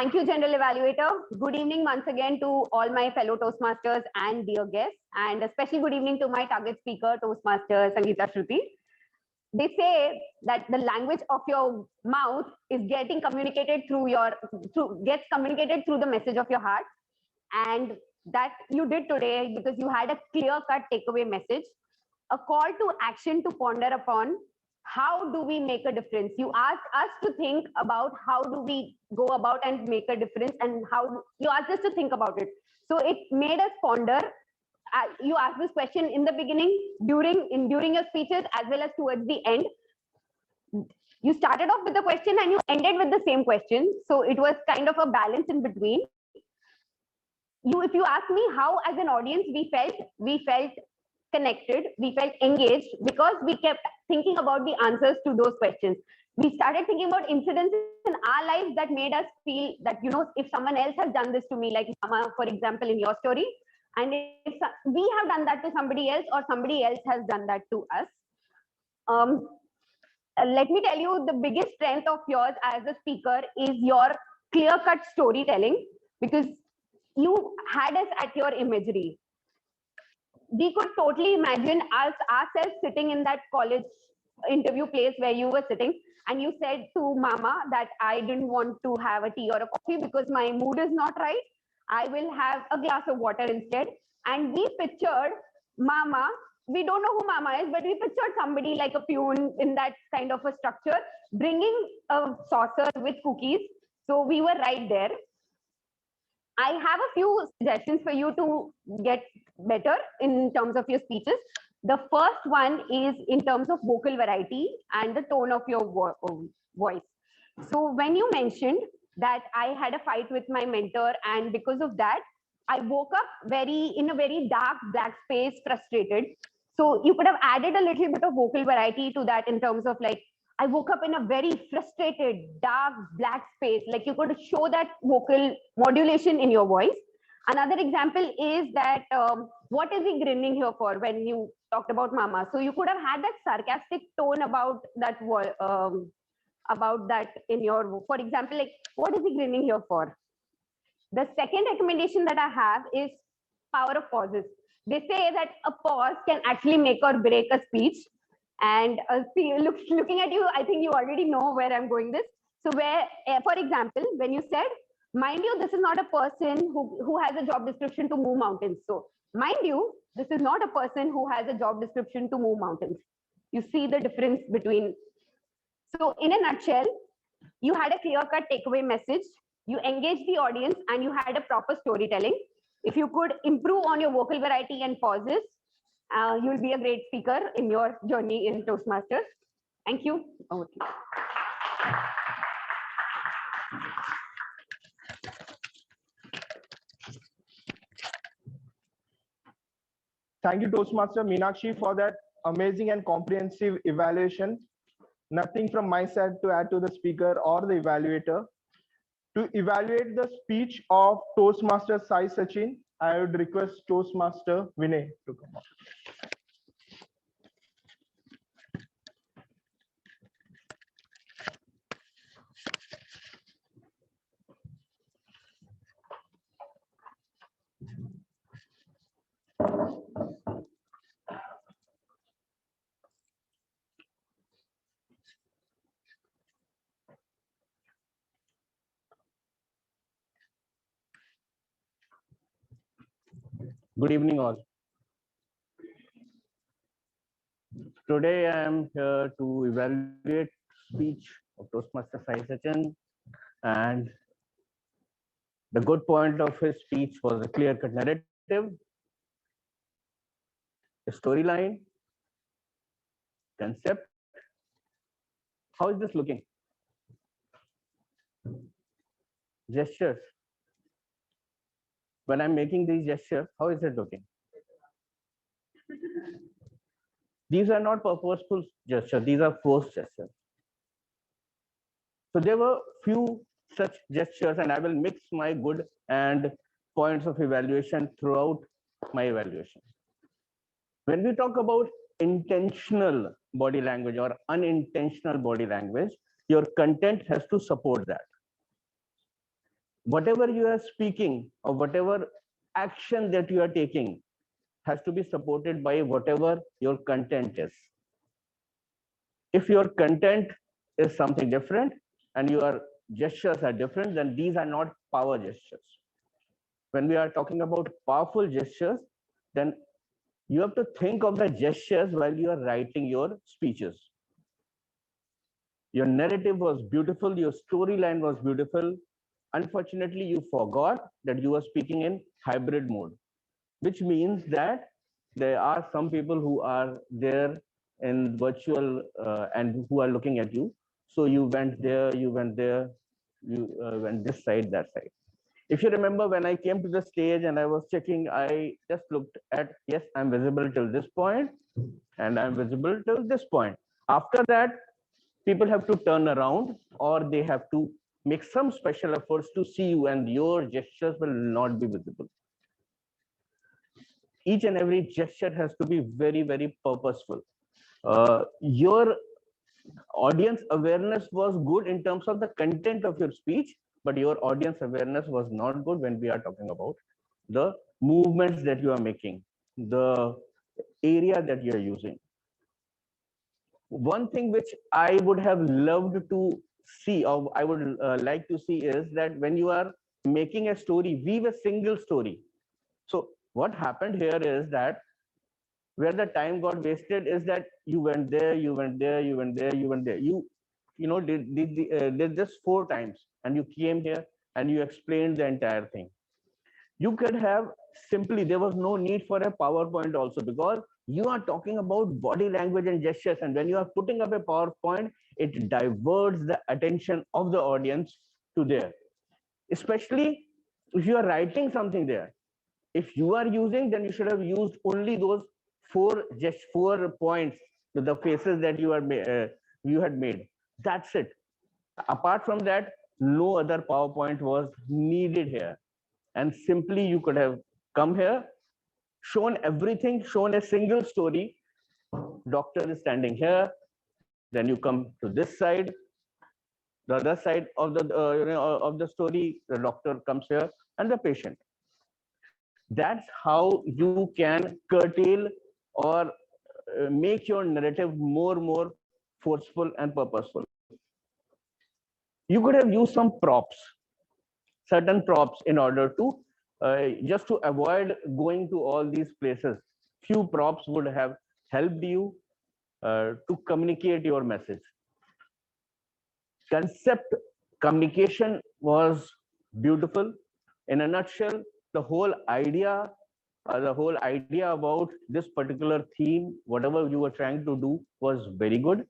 Thank you, General Evaluator. Good evening once again to all my fellow Toastmasters and dear guests, and especially good evening to my target speaker, Toastmaster Sangeeta Shruti. They say that the language of your mouth is getting communicated gets communicated through the message of your heart, and that you did today because you had a clear-cut takeaway message, a call to action to ponder upon. How do we make a difference? You asked us to think about how do we go about and make a difference, and how you asked us to think about it. So it made us ponder. You asked this question in the beginning, during your speeches, as well as towards the end. You started off with the question and you ended with the same question. So it was kind of a balance in between. If you ask me how, as an audience, we felt connected, we felt engaged because we kept thinking about the answers to those questions. We started thinking about incidents in our lives that made us feel that, you know, if someone else has done this to me, like Mama, for example, in your story, and if we have done that to somebody else or somebody else has done that to us. Let me tell you, the biggest strength of yours as a speaker is your clear-cut storytelling, because you had us at your imagery. We could totally imagine ourselves sitting in that college interview place where you were sitting, and you said to Mama that I didn't want to have a tea or a coffee because my mood is not right. I will have a glass of water instead. And we pictured Mama. We don't know who Mama is, but we pictured somebody like a peon in that kind of a structure, bringing a saucer with cookies. So we were right there. I have a few suggestions for you to get better in terms of your speeches. The first one is in terms of vocal variety and the tone of your voice. So when you mentioned that I had a fight with my mentor, and because of that, I woke up in a very dark black space, frustrated. So you could have added a little bit of vocal variety to that in terms of like, I woke up in a very frustrated, dark, black space. Like you could show that vocal modulation in your voice. Another example is that, what is he grinning here for when you talked about Mama? So you could have had that sarcastic tone about that in your, for example, like, what is he grinning here for? The second recommendation that I have is power of pauses. They say that a pause can actually make or break a speech. And looking at you, I think you already know where I'm going this. So where, for example, when you said, mind you, this is not a person who has a job description to move mountains. So mind you, this is not a person who has a job description to move mountains. You see the difference between. So in a nutshell, you had a clear-cut takeaway message, you engaged the audience, and you had a proper storytelling. If you could improve on your vocal variety and pauses, you'll be a great speaker in your journey in Toastmasters. Thank you. Over to you. Thank you, Toastmaster Meenakshi, for that amazing and comprehensive evaluation. Nothing from my side to add to the speaker or the evaluator. To evaluate the speech of Toastmaster Sai Sachin, I would request Toastmaster Vinay to come up. Good evening, all. Today, I am here to evaluate speech of Toastmaster Sai Sachin, and the good point of his speech was a clear-cut narrative, a storyline, concept. How is this looking? Gestures. When I'm making these gestures, how is it looking? These are not purposeful gestures, these are forced gestures. So there were few such gestures, and I will mix my good and points of evaluation throughout my evaluation. When we talk about intentional body language or unintentional body language, your content has to support that. whatever you are speaking or whatever action that you are taking has to be supported by whatever your content is. If your content is something different and your gestures are different, then these are not power gestures. When we are talking about powerful gestures, then you have to think of the gestures while you are writing your speeches. Your narrative was beautiful, your storyline was beautiful. Unfortunately, you forgot that you were speaking in hybrid mode, which means that there are some people who are there in virtual and who are looking at you. So you went there, you went there, you went this side, that side. If you remember, when I came to the stage and I was checking, I just looked at, yes, I'm visible till this point and I'm visible till this point. After that, people have to turn around or they have to make some special efforts to see you, and your gestures will not be visible. Each and every gesture has to be very, very purposeful. Your audience awareness was good in terms of the content of your speech, but your audience awareness was not good when we are talking about the movements that you are making, the area that you are using. One thing which I would have loved to see, or I would like to see, is that when you are making a story, weave a single story. So what happened here is that where the time got wasted is that you went there, you went there, you went there, you went there. You did this 4 times, and you came here and you explained the entire thing. You could have simply, there was no need for a PowerPoint also, because you are talking about body language and gestures, and when you are putting up a PowerPoint, it diverts the attention of the audience to there. Especially if you are writing something there. If you are using, then you should have used only those 4 points to the faces that you had made. That's it. Apart from that, no other PowerPoint was needed here. And simply you could have come here, shown everything, shown a single story. Doctor is standing here, then you come to this side, the other side of the story, the doctor comes here, and the patient. That's how you can curtail or make your narrative more forceful and purposeful. You could have used some props, certain props, in order to just to avoid going to all these places. Few props would have helped you to communicate your message. Concept communication was beautiful. In a nutshell, the whole idea about this particular theme, whatever you were trying to do, was very good.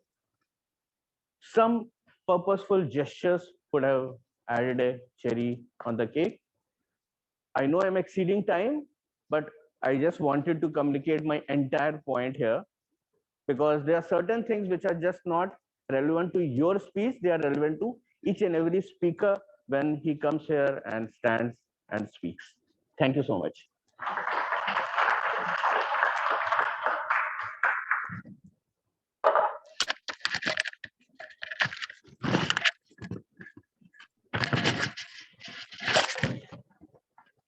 Some purposeful gestures could have added a cherry on the cake. I know I'm exceeding time, but I just wanted to communicate my entire point here, because there are certain things which are just not relevant to your speech. They are relevant to each and every speaker when he comes here and stands and speaks. Thank you so much.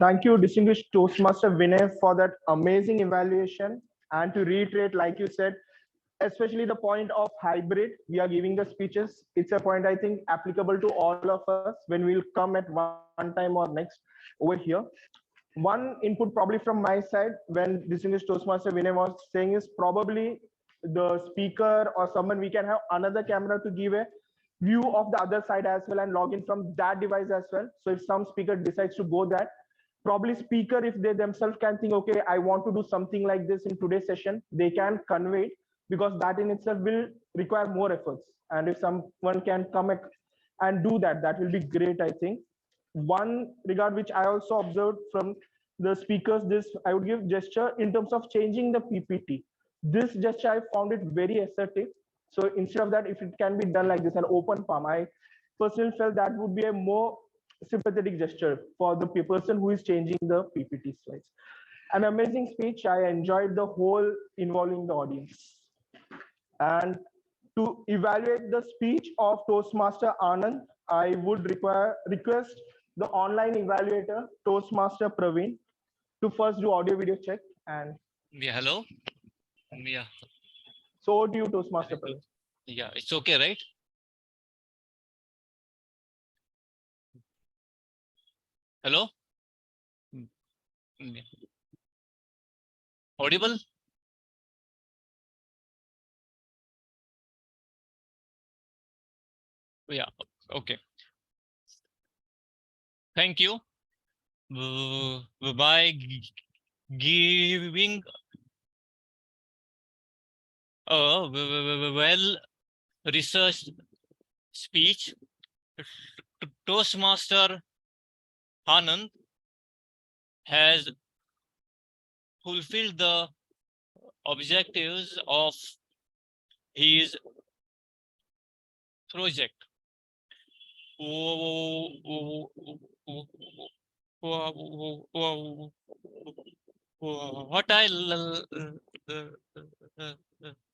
Thank you, distinguished Toastmaster Vinay, for that amazing evaluation. And to reiterate, like you said, especially the point of hybrid, we are giving the speeches. It's a point, I think, applicable to all of us when we'll come at one time or next over here. One input probably from my side when distinguished Toastmaster Vinay was saying is probably the speaker or someone, we can have another camera to give a view of the other side as well and log in from that device as well. So if some speaker decides to go that, probably speaker, if they themselves can think, okay, I want to do something like this in today's session, they can convey it, because that in itself will require more efforts. And if someone can come and do that, that will be great, I think. One regard which I also observed from the speakers, this I would give gesture in terms of changing the PPT. This gesture, I found it very assertive. So instead of that, if it can be done like this, an open palm, I personally felt that would be a more sympathetic gesture for the person who is changing the PPT slides. An amazing speech. I enjoyed the whole involving the audience. And to evaluate the speech of Toastmaster Anand, I would request the online evaluator, Toastmaster Praveen, to first do audio video check. And Yeah, hello. Yeah, so over to you, Toastmaster Praveen. yeah, it's okay, right? Hello. Yeah. Audible? Yeah, okay. Thank you. By giving a well researched speech, Toastmaster Anand has fulfilled the objectives of his project. What I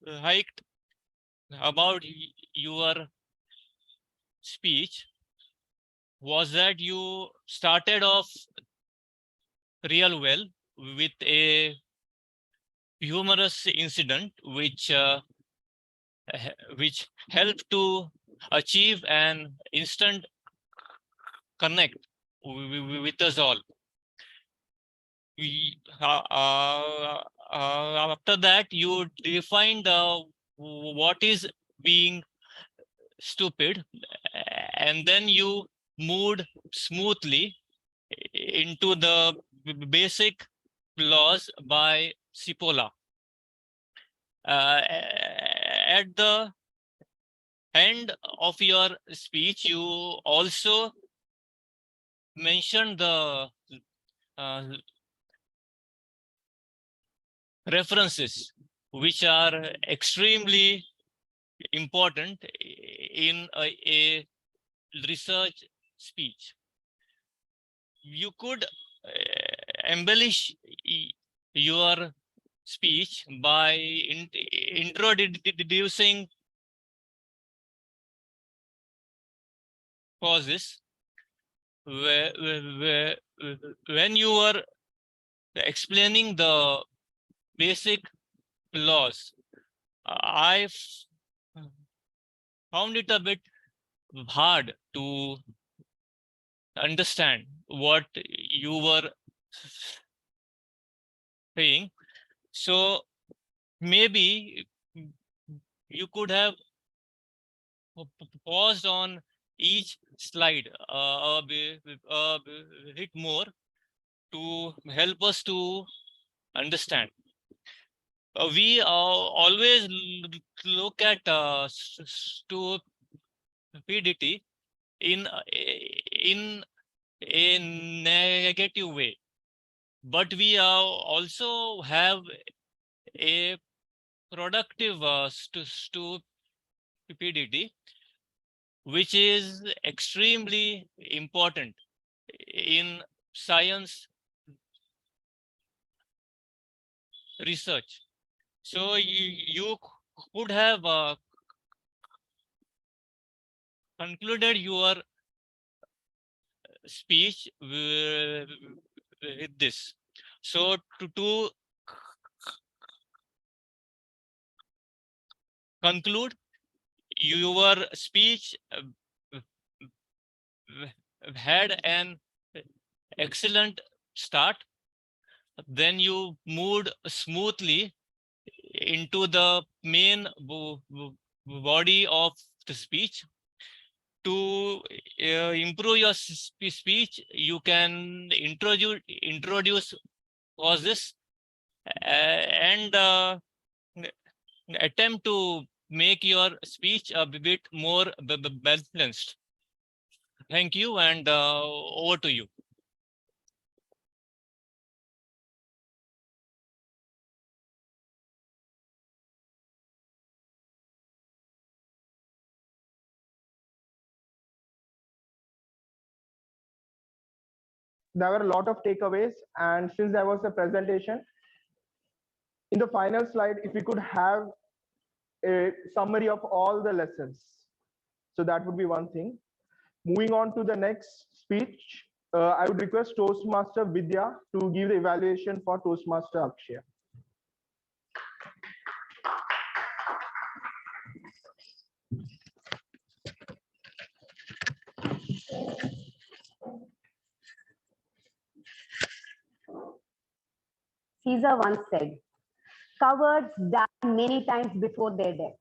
liked about your speech was that you started off real well with a humorous incident which helped to achieve an instant connect with us all. After that, you defined what is being stupid, and then you moved smoothly into the basic laws by Cipolla. At the end of your speech, you also mentioned the references, which are extremely important in a research speech. You could embellish your speech by introducing causes when you were explaining the basic laws. I found it a bit hard to understand what you were saying. So maybe you could have paused on each slide a bit more to help us to understand. We always look at stupidity in a negative way, but we also have a productive stupidity, which is extremely important in science research. So you could have concluded your speech with this. So to conclude, your speech had an excellent start. Then you moved smoothly into the main body of the speech. To improve your speech, you can introduce causes and attempt to make your speech a bit more balanced. Thank you, and over to you. There were a lot of takeaways, and since there was a presentation, in the final slide, if we could have a summary of all the lessons, so that would be one thing. Moving on to the next speech, I would request Toastmaster Vidya to give the evaluation for Toastmaster Akshaya. Caesar once said, cowards die many times before their death.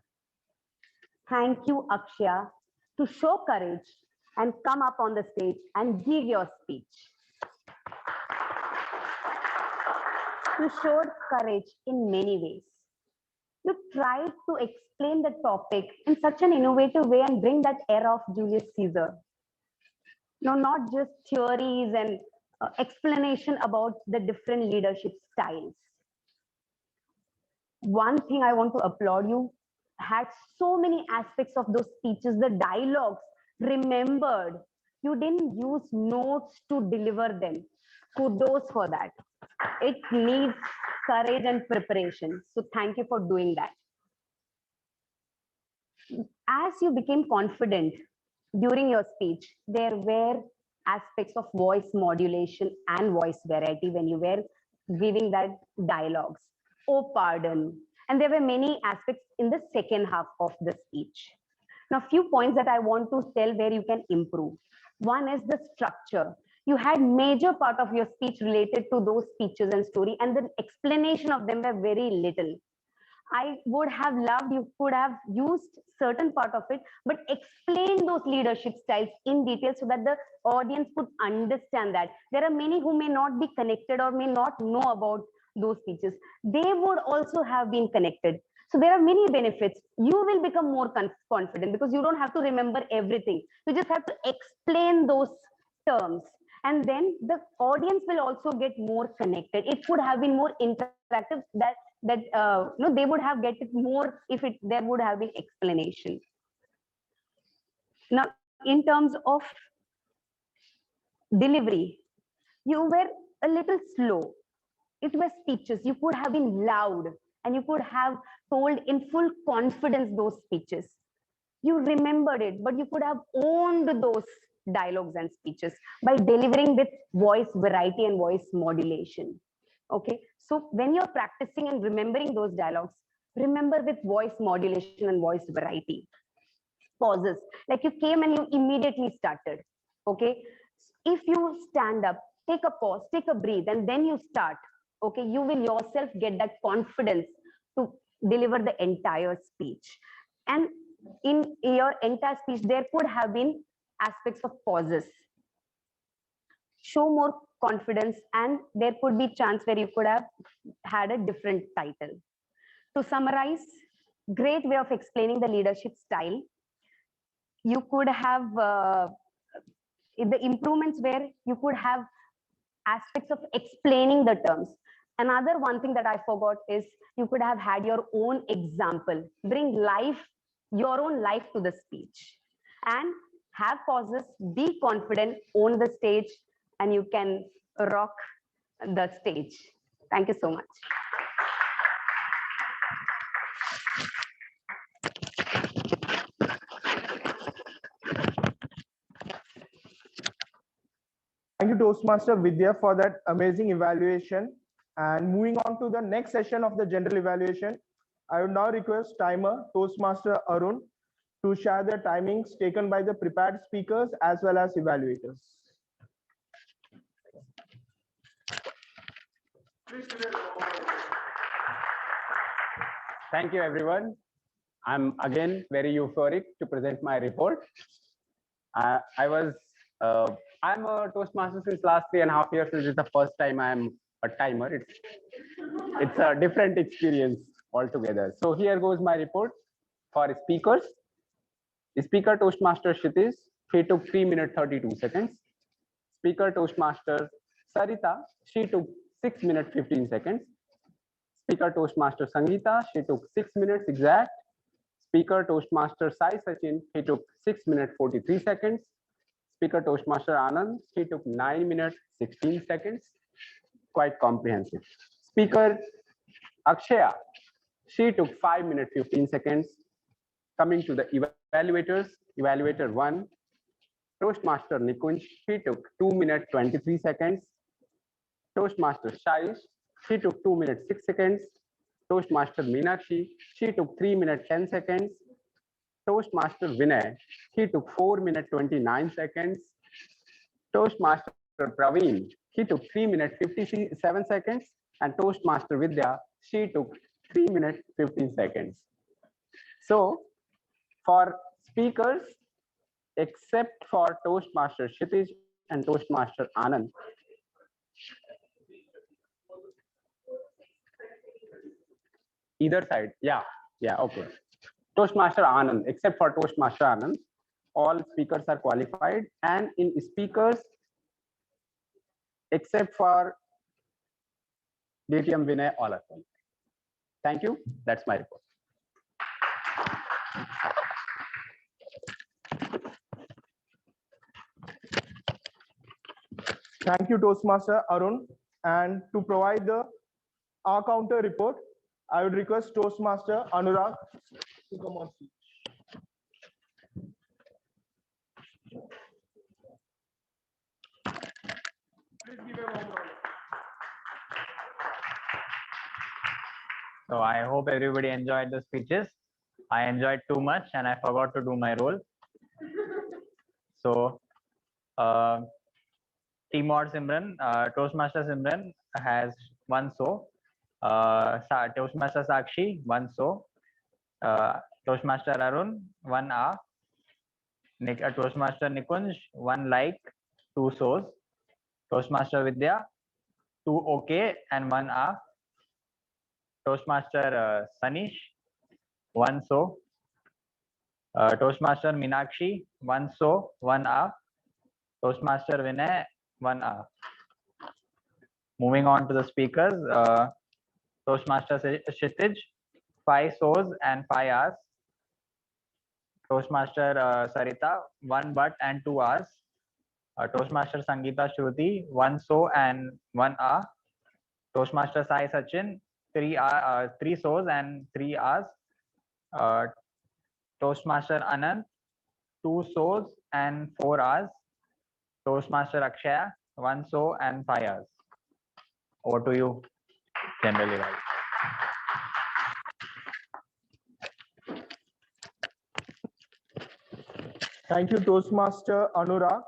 Thank you, Akshaya, to show courage and come up on the stage and give your speech. You showed courage in many ways. You tried to explain the topic in such an innovative way and bring that era of Julius Caesar. No, not just theories and explanation about the different leadership styles. One thing I want to applaud you, had so many aspects of those speeches, the dialogues remembered. You didn't use notes to deliver them. Kudos for that. It needs courage and preparation. So thank you for doing that. As you became confident during your speech, there were aspects of voice modulation and voice variety when you were giving that dialogues. Oh, pardon. And there were many aspects in the second half of the speech. Now, a few points that I want to tell where you can improve. One is the structure. You had major part of your speech related to those speeches and story, and the explanation of them were very little. I would have loved you could have used certain part of it, but explain those leadership styles in detail so that the audience could understand that. There are many who may not be connected or may not know about those speeches. They would also have been connected. So there are many benefits. You will become more confident because you don't have to remember everything. You just have to explain those terms. And then the audience will also get more connected. It could have been more interactive no, they would have get it more if there would have been explanation. Now, in terms of delivery, you were a little slow. It was speeches. You could have been loud and you could have told in full confidence those speeches. You remembered it, but you could have owned those dialogues and speeches by delivering with voice variety and voice modulation. Okay, so when you're practicing and remembering those dialogues, remember with voice modulation and voice variety. Pauses, like you came and you immediately started. Okay, if you stand up, take a pause, take a breathe, and then you start. Okay, you will yourself get that confidence to deliver the entire speech. And in your entire speech, there could have been aspects of pauses. Show more confidence, and there could be chance where you could have had a different title. To summarize, great way of explaining the leadership style. You could have the improvements where you could have aspects of explaining the terms. Another one thing that I forgot is you could have had your own example, bring life, your own life to the speech, and have pauses, be confident, own the stage, and you can rock the stage. Thank you so much. Thank you, Toastmaster Vidya, for that amazing evaluation. And moving on to the next session of the general evaluation, I would now request timer Toastmaster Arun to share the timings taken by the prepared speakers as well as evaluators. Thank you, everyone. I'm again very euphoric to present my report. I'm a Toastmaster since last 3.5 years. This is the first time I'm a timer. It's a different experience altogether. So here goes my report for speakers. Speaker Toastmaster Kshitiz, he took 3 minutes 32 seconds. Speaker Toastmaster Sarita, she took 6 minutes 15 seconds. Speaker Toastmaster Sangeeta, she took 6 minutes exact. Speaker Toastmaster Sai Sachin, he took 6 minutes 43 seconds. Speaker Toastmaster Anand, he took 9 minutes 16 seconds. Quite comprehensive. Speaker Akshaya, she took 5 minutes 15 seconds. Coming to the evaluators, evaluator 1, Toastmaster Nikunj, he took 2 minutes 23 seconds. Toastmaster Shaish, she took 2 minutes 6 seconds. Toastmaster Meenakshi, she took 3 minutes 10 seconds. Toastmaster Vinay, he took 4 minutes 29 seconds. Toastmaster Praveen, he took 3 minutes 57 seconds. And Toastmaster Vidya, she took 3 minutes 15 seconds. So for speakers, except for Toastmaster Kshitij and Toastmaster Anand, either side, yeah, okay. Toastmaster Anand, except for Toastmaster Anand, all speakers are qualified, and in speakers, except for DTM Vinay, all are qualified. Thank you. That's my report. Thank you, Toastmaster Arun. And to provide the counter report, I would request Toastmaster Anurag to come on stage. Please give a warm round. So I hope everybody enjoyed the speeches. I enjoyed too much and I forgot to do my role. So TMOD Simran, Toastmaster Simran has one so. Toastmaster Sakshi, one so. Toastmaster Arun, one A. Toastmaster Nikunj, one like, two so's. Toastmaster Vidya, two okay and one A. Toastmaster Sanish, one so. Toastmaster Meenakshi, one so, one A. Toastmaster Vinay, one A. Moving on to the speakers, Toastmaster Kshitij, 5 so's and 5 A's. Toastmaster Sarita, 1 but and 2 A's. Toastmaster Sangeeta Shruti, 1 so and 1 A. Toastmaster Sai Sachin, 3 so's and 3 A's. Toastmaster Anand, 2 so's and 4 A's. Toastmaster Akshaya, 1 so and 5 A's. Over to you, generally. Thank you, Toastmaster Anurag.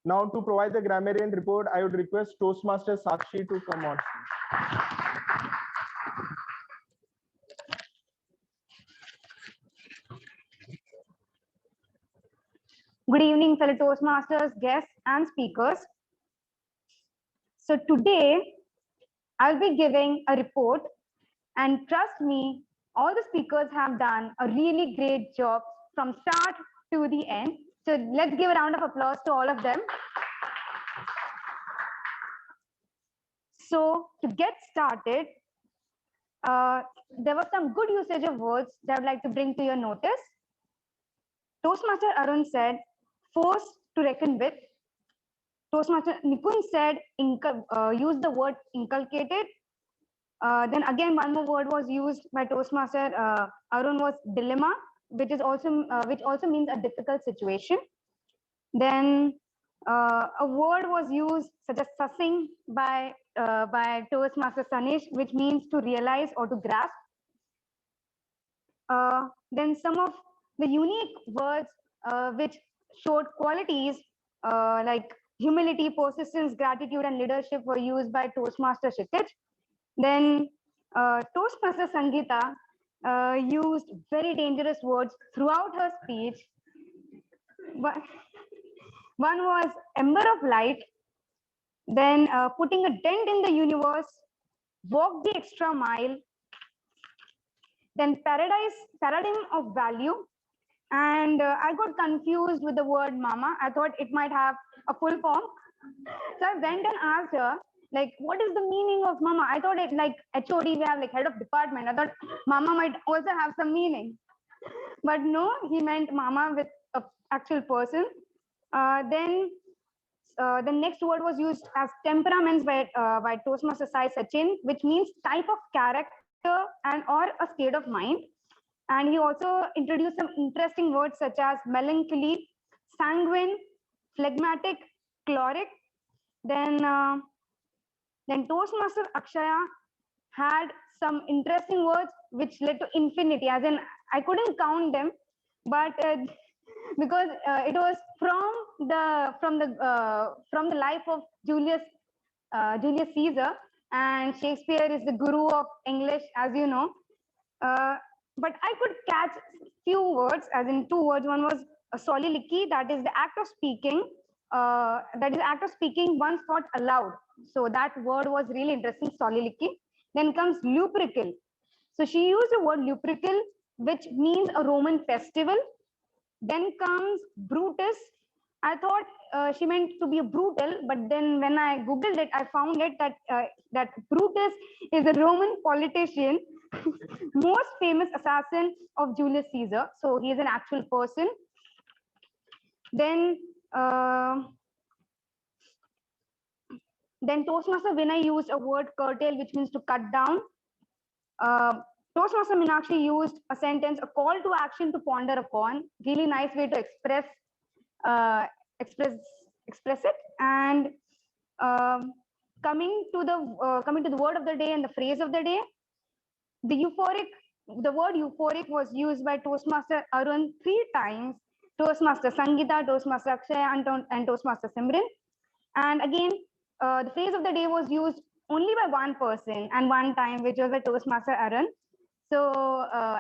Now to provide the grammarian report, I would request Toastmaster Sakshi to come on. Good evening, fellow Toastmasters, guests, and speakers. So today, I'll be giving a report, and trust me, all the speakers have done a really great job from start to the end. So let's give a round of applause to all of them. So to get started, there was some good usage of words that I'd like to bring to your notice. Toastmaster Arun said, force to reckon with. Toastmaster Nikunj said, use the word inculcated. Then again, one more word was used by Toastmaster Arun was dilemma, which also means a difficult situation. Then a word was used such as sussing by Toastmaster Sanish, which means to realize or to grasp. Then some of the unique words which showed qualities like humility, persistence, gratitude, and leadership were used by Toastmaster Kshitij. Then Toastmaster Sangeeta used very dangerous words throughout her speech. One was ember of light, then putting a dent in the universe, walk the extra mile, then paradigm of value. And I got confused with the word mama. I thought it might have a full form. So I went and asked her, like, what is the meaning of mama? I thought it like HOD, we have like head of department. I thought mama might also have some meaning. But no, he meant mama with an actual person. Then the next word was used as temperaments by Toastmaster Sai Sachin, which means type of character and or a state of mind. And he also introduced some interesting words such as melancholy, sanguine, phlegmatic, choleric. Then Toastmaster Akshaya had some interesting words which led to infinity, as in I couldn't count them, but because it was from the life of Julius Caesar, and Shakespeare is the guru of English, as you know. But I could catch few words, as in two words. One was soliloquy, that is the act of speaking. One's thought aloud. So that word was really interesting, soliloquy. Then comes lupercal. So she used the word lupercal, which means a Roman festival. Then comes Brutus. I thought she meant to be brutal, but then when I googled it, I found it that Brutus is a Roman politician, most famous assassin of Julius Caesar. So he is an actual person. Then Toastmaster Vinay used a word curtail, which means to cut down. Toastmaster Meenakshi used a sentence, a call to action to ponder upon. Really nice way to express it. And coming to the word of the day and the phrase of the day, the word euphoric was used by Toastmaster Arun 3 times. Toastmaster Sangeeta, Toastmaster Akshaya, and Toastmaster Simran. And again, the phrase of the day was used only by one person and one time, which was by Toastmaster Arun. So,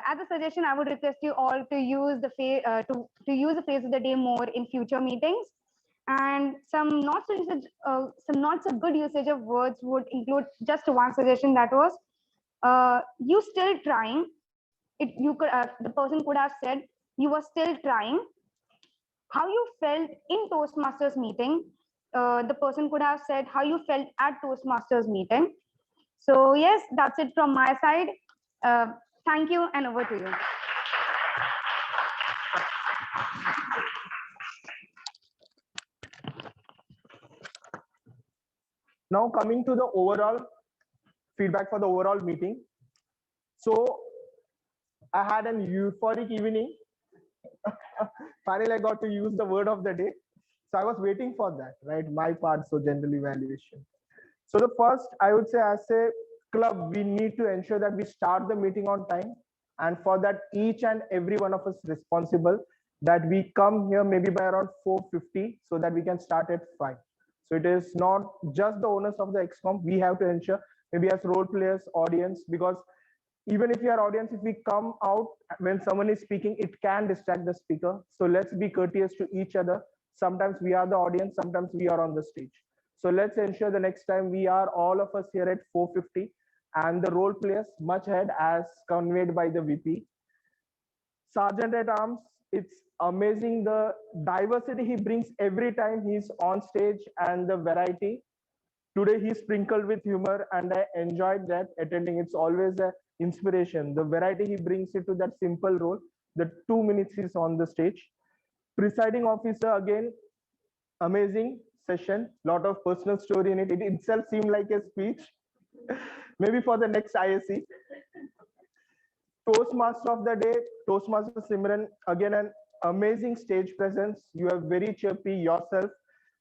as a suggestion, I would request you all to use the phrase of the day more in future meetings. And some not so good usage of words would include just one suggestion, that was you still trying. The person could have said you were still trying. How you felt in Toastmasters meeting. The person could have said how you felt at Toastmasters meeting. So yes, that's it from my side. Thank you, and over to you. Now coming to the overall feedback for the overall meeting. So I had an euphoric evening. Finally, I got to use the word of the day. So I was waiting for that, right? My part, so general evaluation. So the first, I would say, as a club, we need to ensure that we start the meeting on time. And for that, each and every one of us responsible that we come here maybe by around 4:50 so that we can start at 5. So it is not just the owners of the XCOM. We have to ensure, maybe as role players, audience, because even if you are audience, if we come out when someone is speaking, it can distract the speaker. So let's be courteous to each other. Sometimes we are the audience, sometimes we are on the stage. So let's ensure the next time we are all of us here at 4:50 and the role players much ahead as conveyed by the VP. Sergeant at Arms, it's amazing the diversity he brings every time he's on stage and the variety. Today he's sprinkled with humor and I enjoyed that attending. It's always an inspiration. The variety he brings into that simple role, the 2 minutes he's on the stage. Presiding officer, again, amazing session. Lot of personal story in it. It itself seemed like a speech. Maybe for the next ISC. Toastmaster of the day, Toastmaster Simran, again an amazing stage presence. You are very chirpy yourself.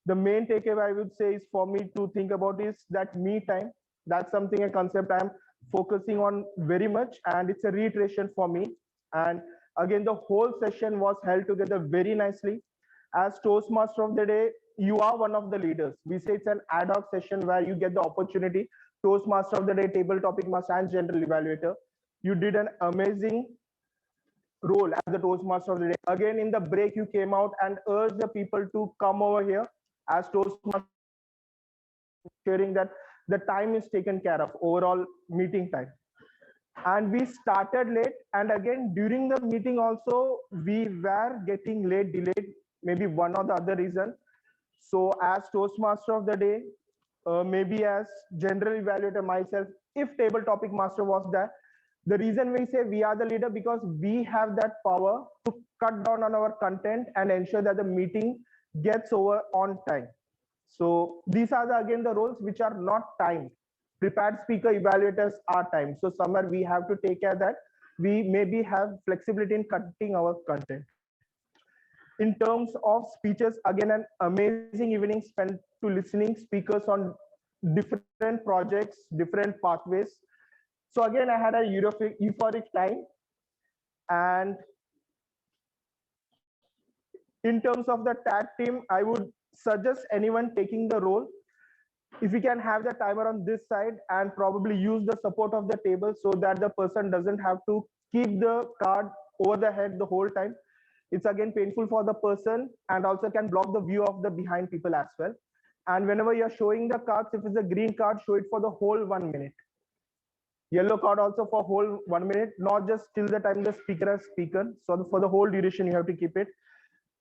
The main takeaway I would say is for me to think about is that me time. That's something, a concept I'm focusing on very much, and it's a reiteration for me. And again, the whole session was held together very nicely. As Toastmaster of the day, you are one of the leaders. We say it's an ad hoc session where you get the opportunity, Toastmaster of the day, table topic master, and general evaluator. You did an amazing role as the Toastmaster of the day. Again, in the break, you came out and urged the people to come over here as Toastmaster, ensuring that the time is taken care of, overall meeting time. And we started late. And again, during the meeting also, we were getting late, delayed, maybe one or the other reason. So as Toastmaster of the day, maybe as general evaluator myself, if table topic master was there, the reason we say we are the leader, because we have that power to cut down on our content and ensure that the meeting gets over on time. So these are again the roles which are not timed. Prepared speaker evaluators are timed. So somewhere we have to take care that we maybe have flexibility in cutting our content. in terms of speeches, again, an amazing evening spent to listening speakers on different projects, different pathways. So again, I had a euphoric time. And in terms of the tag team, I would suggest anyone taking the role, if you can have the timer on this side and probably use the support of the table so that the person doesn't have to keep the card over the head the whole time. It's again painful for the person and also can block the view of the behind people as well. And whenever you're showing the cards, if it's a green card, show it for the whole 1 minute. Yellow card also for whole 1 minute, not just till the time the speaker has spoken. So for the whole duration, you have to keep it.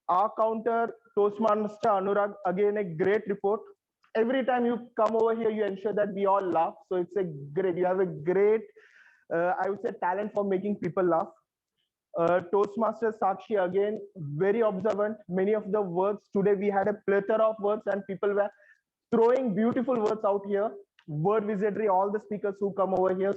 Our counter, Toastmaster Anurag, again a great report. Every time you come over here, you ensure that we all laugh. So it's a great, you have a great, I would say, talent for making people laugh. Toastmaster Sakshi, again, very observant. Many of the words, today we had a plethora of words and people were throwing beautiful words out here. Word wizardry, all the speakers who come over here.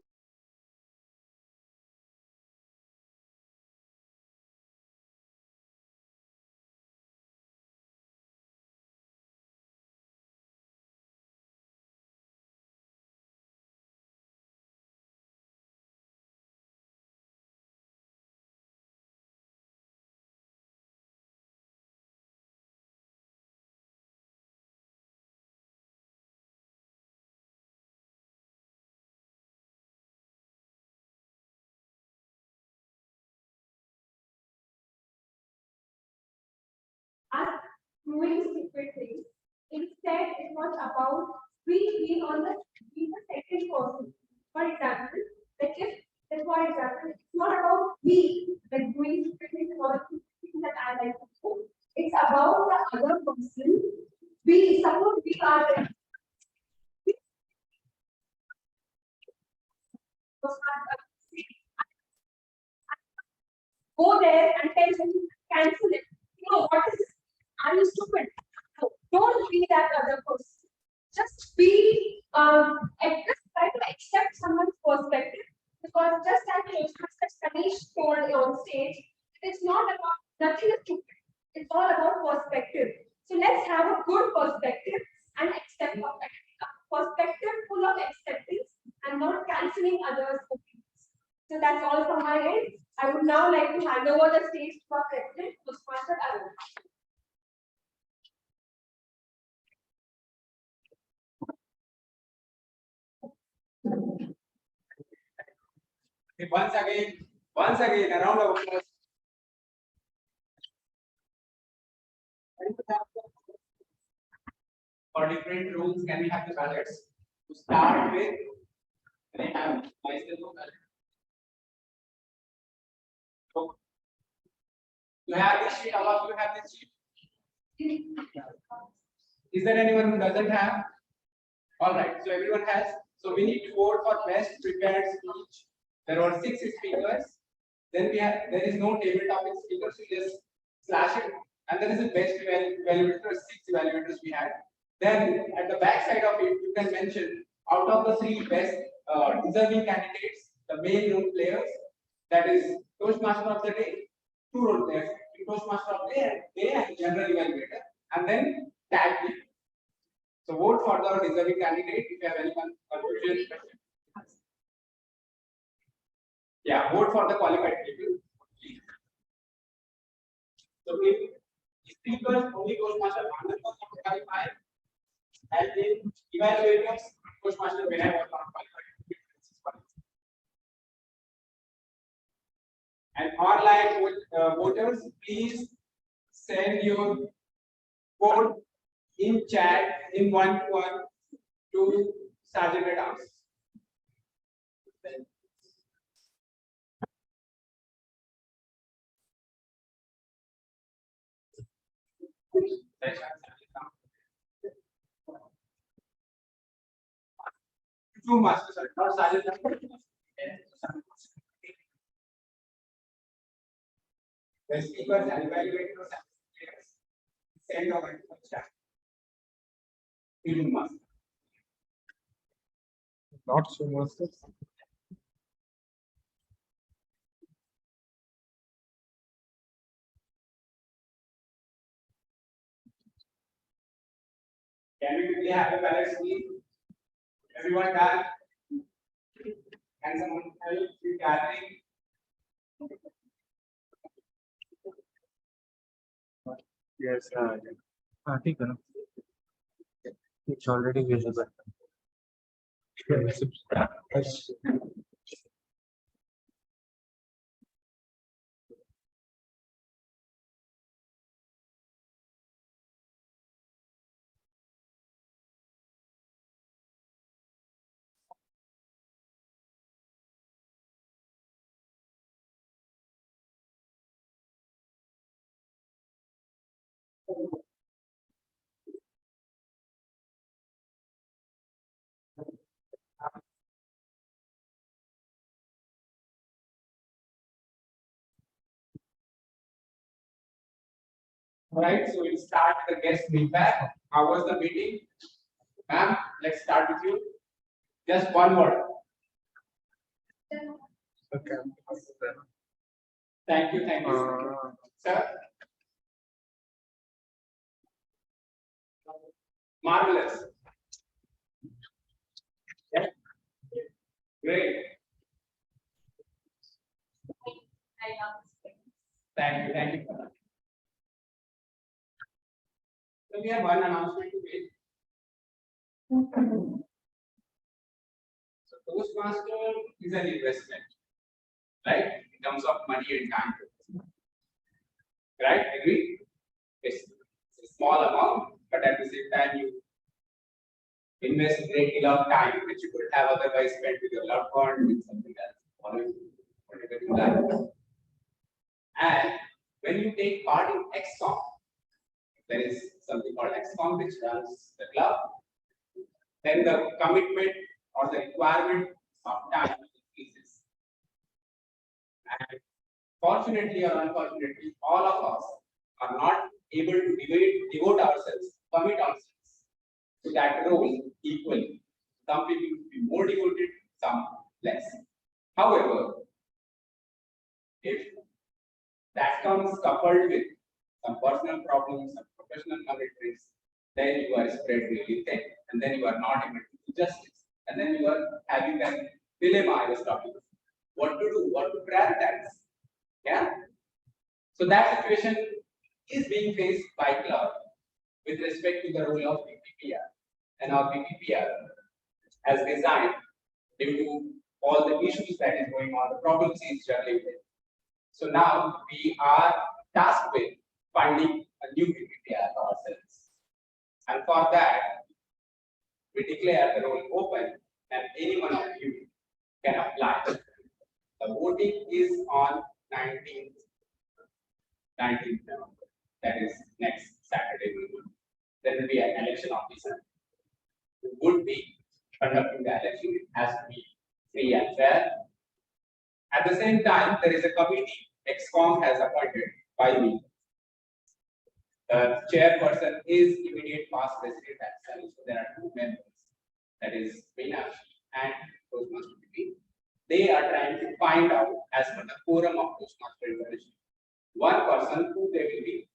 Us doing stupid things. Instead, it was about we being on being the second person. For example, like if for example, it's not about me like doing stupid things or things that I like to do. It's about the other person. We suppose we are the go there and tell him cancel it. You know what is this? Are you stupid? No, don't be that other person. Just be just try to accept someone's perspective, because just as Manish told on stage, it's not about nothing is stupid. It's all about perspective. So let's have a good perspective and accept a perspective full of acceptance and not canceling others' opinions. So that's all from my end. I would now like to hand over the stage to our president, Toastmaster Arun. Once again, a round of applause. For different roles, can we have the ballots? To start with, they have myself ballot. So, you have this sheet, all of you have this sheet. Is there anyone who doesn't have? All right, so everyone has. So we need to vote for best prepared speech. There were 6 speakers. Then there is no table topic speakers, so just slash it. And there is a best evaluator, 6 evaluators we had. Then at the back side of it, you can mention out of the 3 best deserving candidates, the main role players, that is Toastmaster of the day, 2 role players, Toastmaster of the day and general evaluator, and then tag people. So vote for the deserving candidate if you have any confusion. Yeah, vote for the qualified people. So if speakers only Toastmaster Anand was not qualified, and in evaluators Toastmaster Vinay was not qualified. And online voters, please send your vote in chat in one-to-one to Sergeant at Arms. Two masters, not Sergeant. The speakers and evaluators send over chat. Not so masters. Can we quickly have a balance, please? Everyone done? Can someone help with gathering? Yes, ठीक है ना? It's already visible. Yes. All right, so we'll start the guest feedback. How was the meeting? Ma'am, let's start with you. Just one word. Okay. Thank you, sir. Marvelous. Yeah. Great. Thank you. So we have one announcement to make. So Toastmaster is an investment, right? In terms of money and time. Right? Agree? It's a small amount, but at the same time you invest a great deal of time which you could have otherwise spent with your loved one, with something else, whatever you like. And when you take part in XCOM, there is something called XCOM which runs the club, then the commitment or the requirement of time increases. And fortunately or unfortunately, all of us are not able to devote ourselves, commit ourselves to that role equally. Some people will be more devoted, some less. However, if that comes coupled with some personal problems, some professional commitments, then you are spread really thin, and then you are not able to do justice. And then you are having that dilemma I was talking about. What to do, what to prioritize. Yeah? So that situation is being faced by club with respect to the role of PPPR. And our PPPR has designed due to all the issues that is going on, the problems is juggling with. So now we are tasked with finding a new PPPR ourselves. And for that, we declare the role open and any one of you can apply. The voting is on 19th November. That is next Saturday. There will be an election officer who would be conducting the election. It has to be free and fair. At the same time, there is a committee XCOM has appointed by me. The chairperson is immediate past president at Sun. So there are two members. That is Meenakshi and Toastmaster BP. They are trying to find out, as per the quorum of Toastmaster International, one person who they will be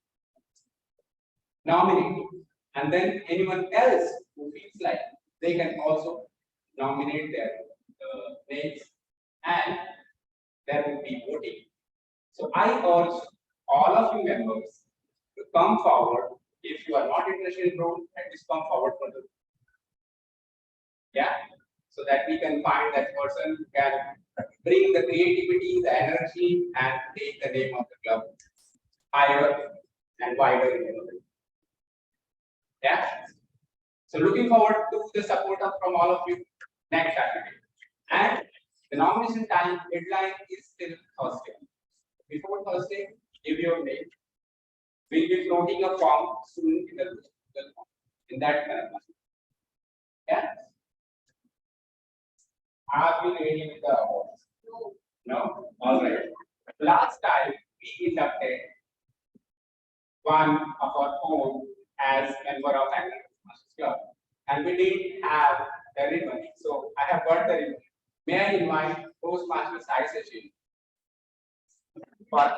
nominating, and then anyone else who feels like they can also nominate their names, and there will be voting. So I urge all of you members to come forward. If you are not interested in role, at least come forward for the so that we can find that person who can bring the creativity, the energy, and take the name of the club higher and wider in the So looking forward to the support from all of you next Saturday. And the nomination time deadline is still Thursday. Before Thursday, give your name. We'll be floating a form soon in that manner. Are we ready with the awards? No? All right. Last time we inducted one of our own as member of Toastmasters Club, and we didn't have the ribbon. So I have got the ribbon. May I invite Toastmasters ISSG for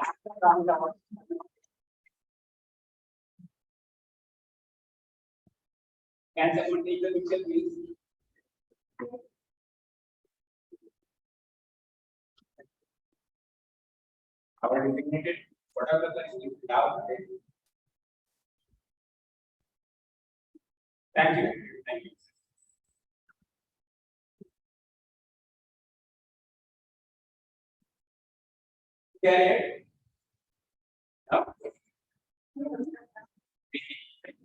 Can someone take the picture, please? Our designated, what are the questions now? Thank you. Thank you. Carry it. We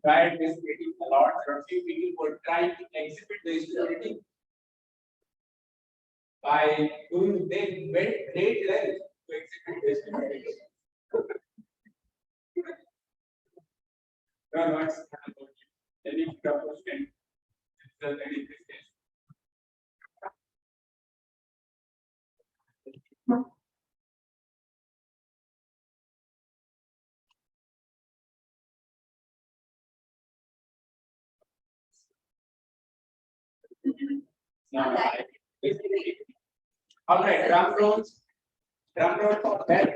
tried this meeting a lot. There are few people who are trying to exhibit the histority by doing they went great length to exhibit this histority. No, it's any question. Any question. All right, drum rolls for best.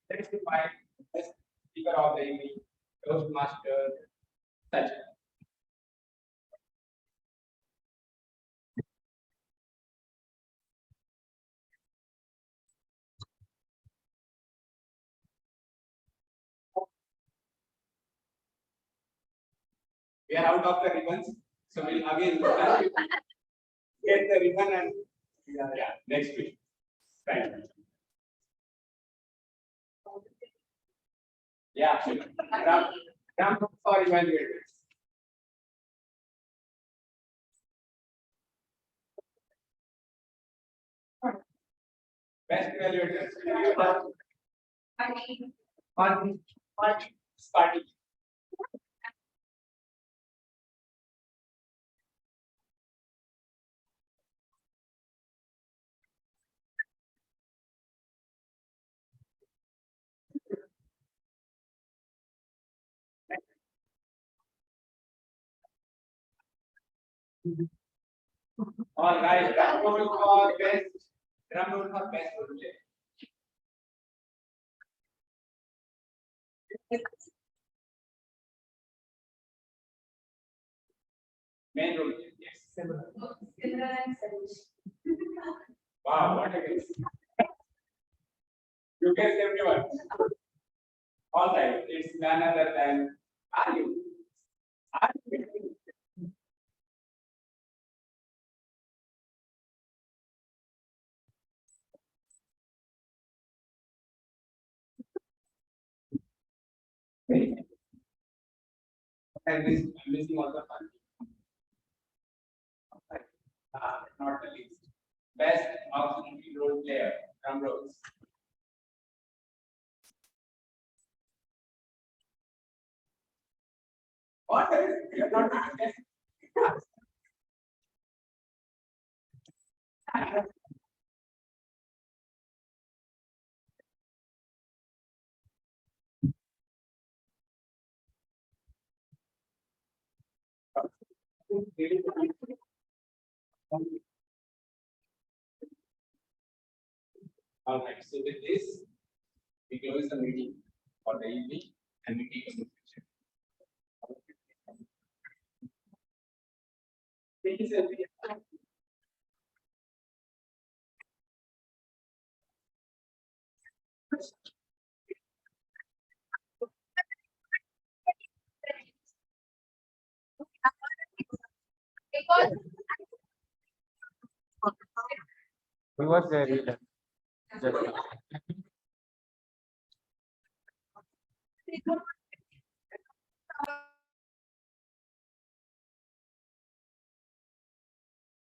That is my best speaker of the evening, Toastmaster, such. We are out of the ribbons, so we'll again get the ribbon and yeah, next week. Thank you. Yeah, sure. Drum for evaluators. Best evaluators. Party. All right, drum roll for best role play. Main role play, yes. Wow, what a guess. You guessed everyone. All right, it's none other than are you? Are you? I'm missing all the fun. Not the least. Best auxiliary role player, drum rolls. What is it? You're not all right, so with this, we close the meeting for the evening and we take a good picture. Please, Who was there? Just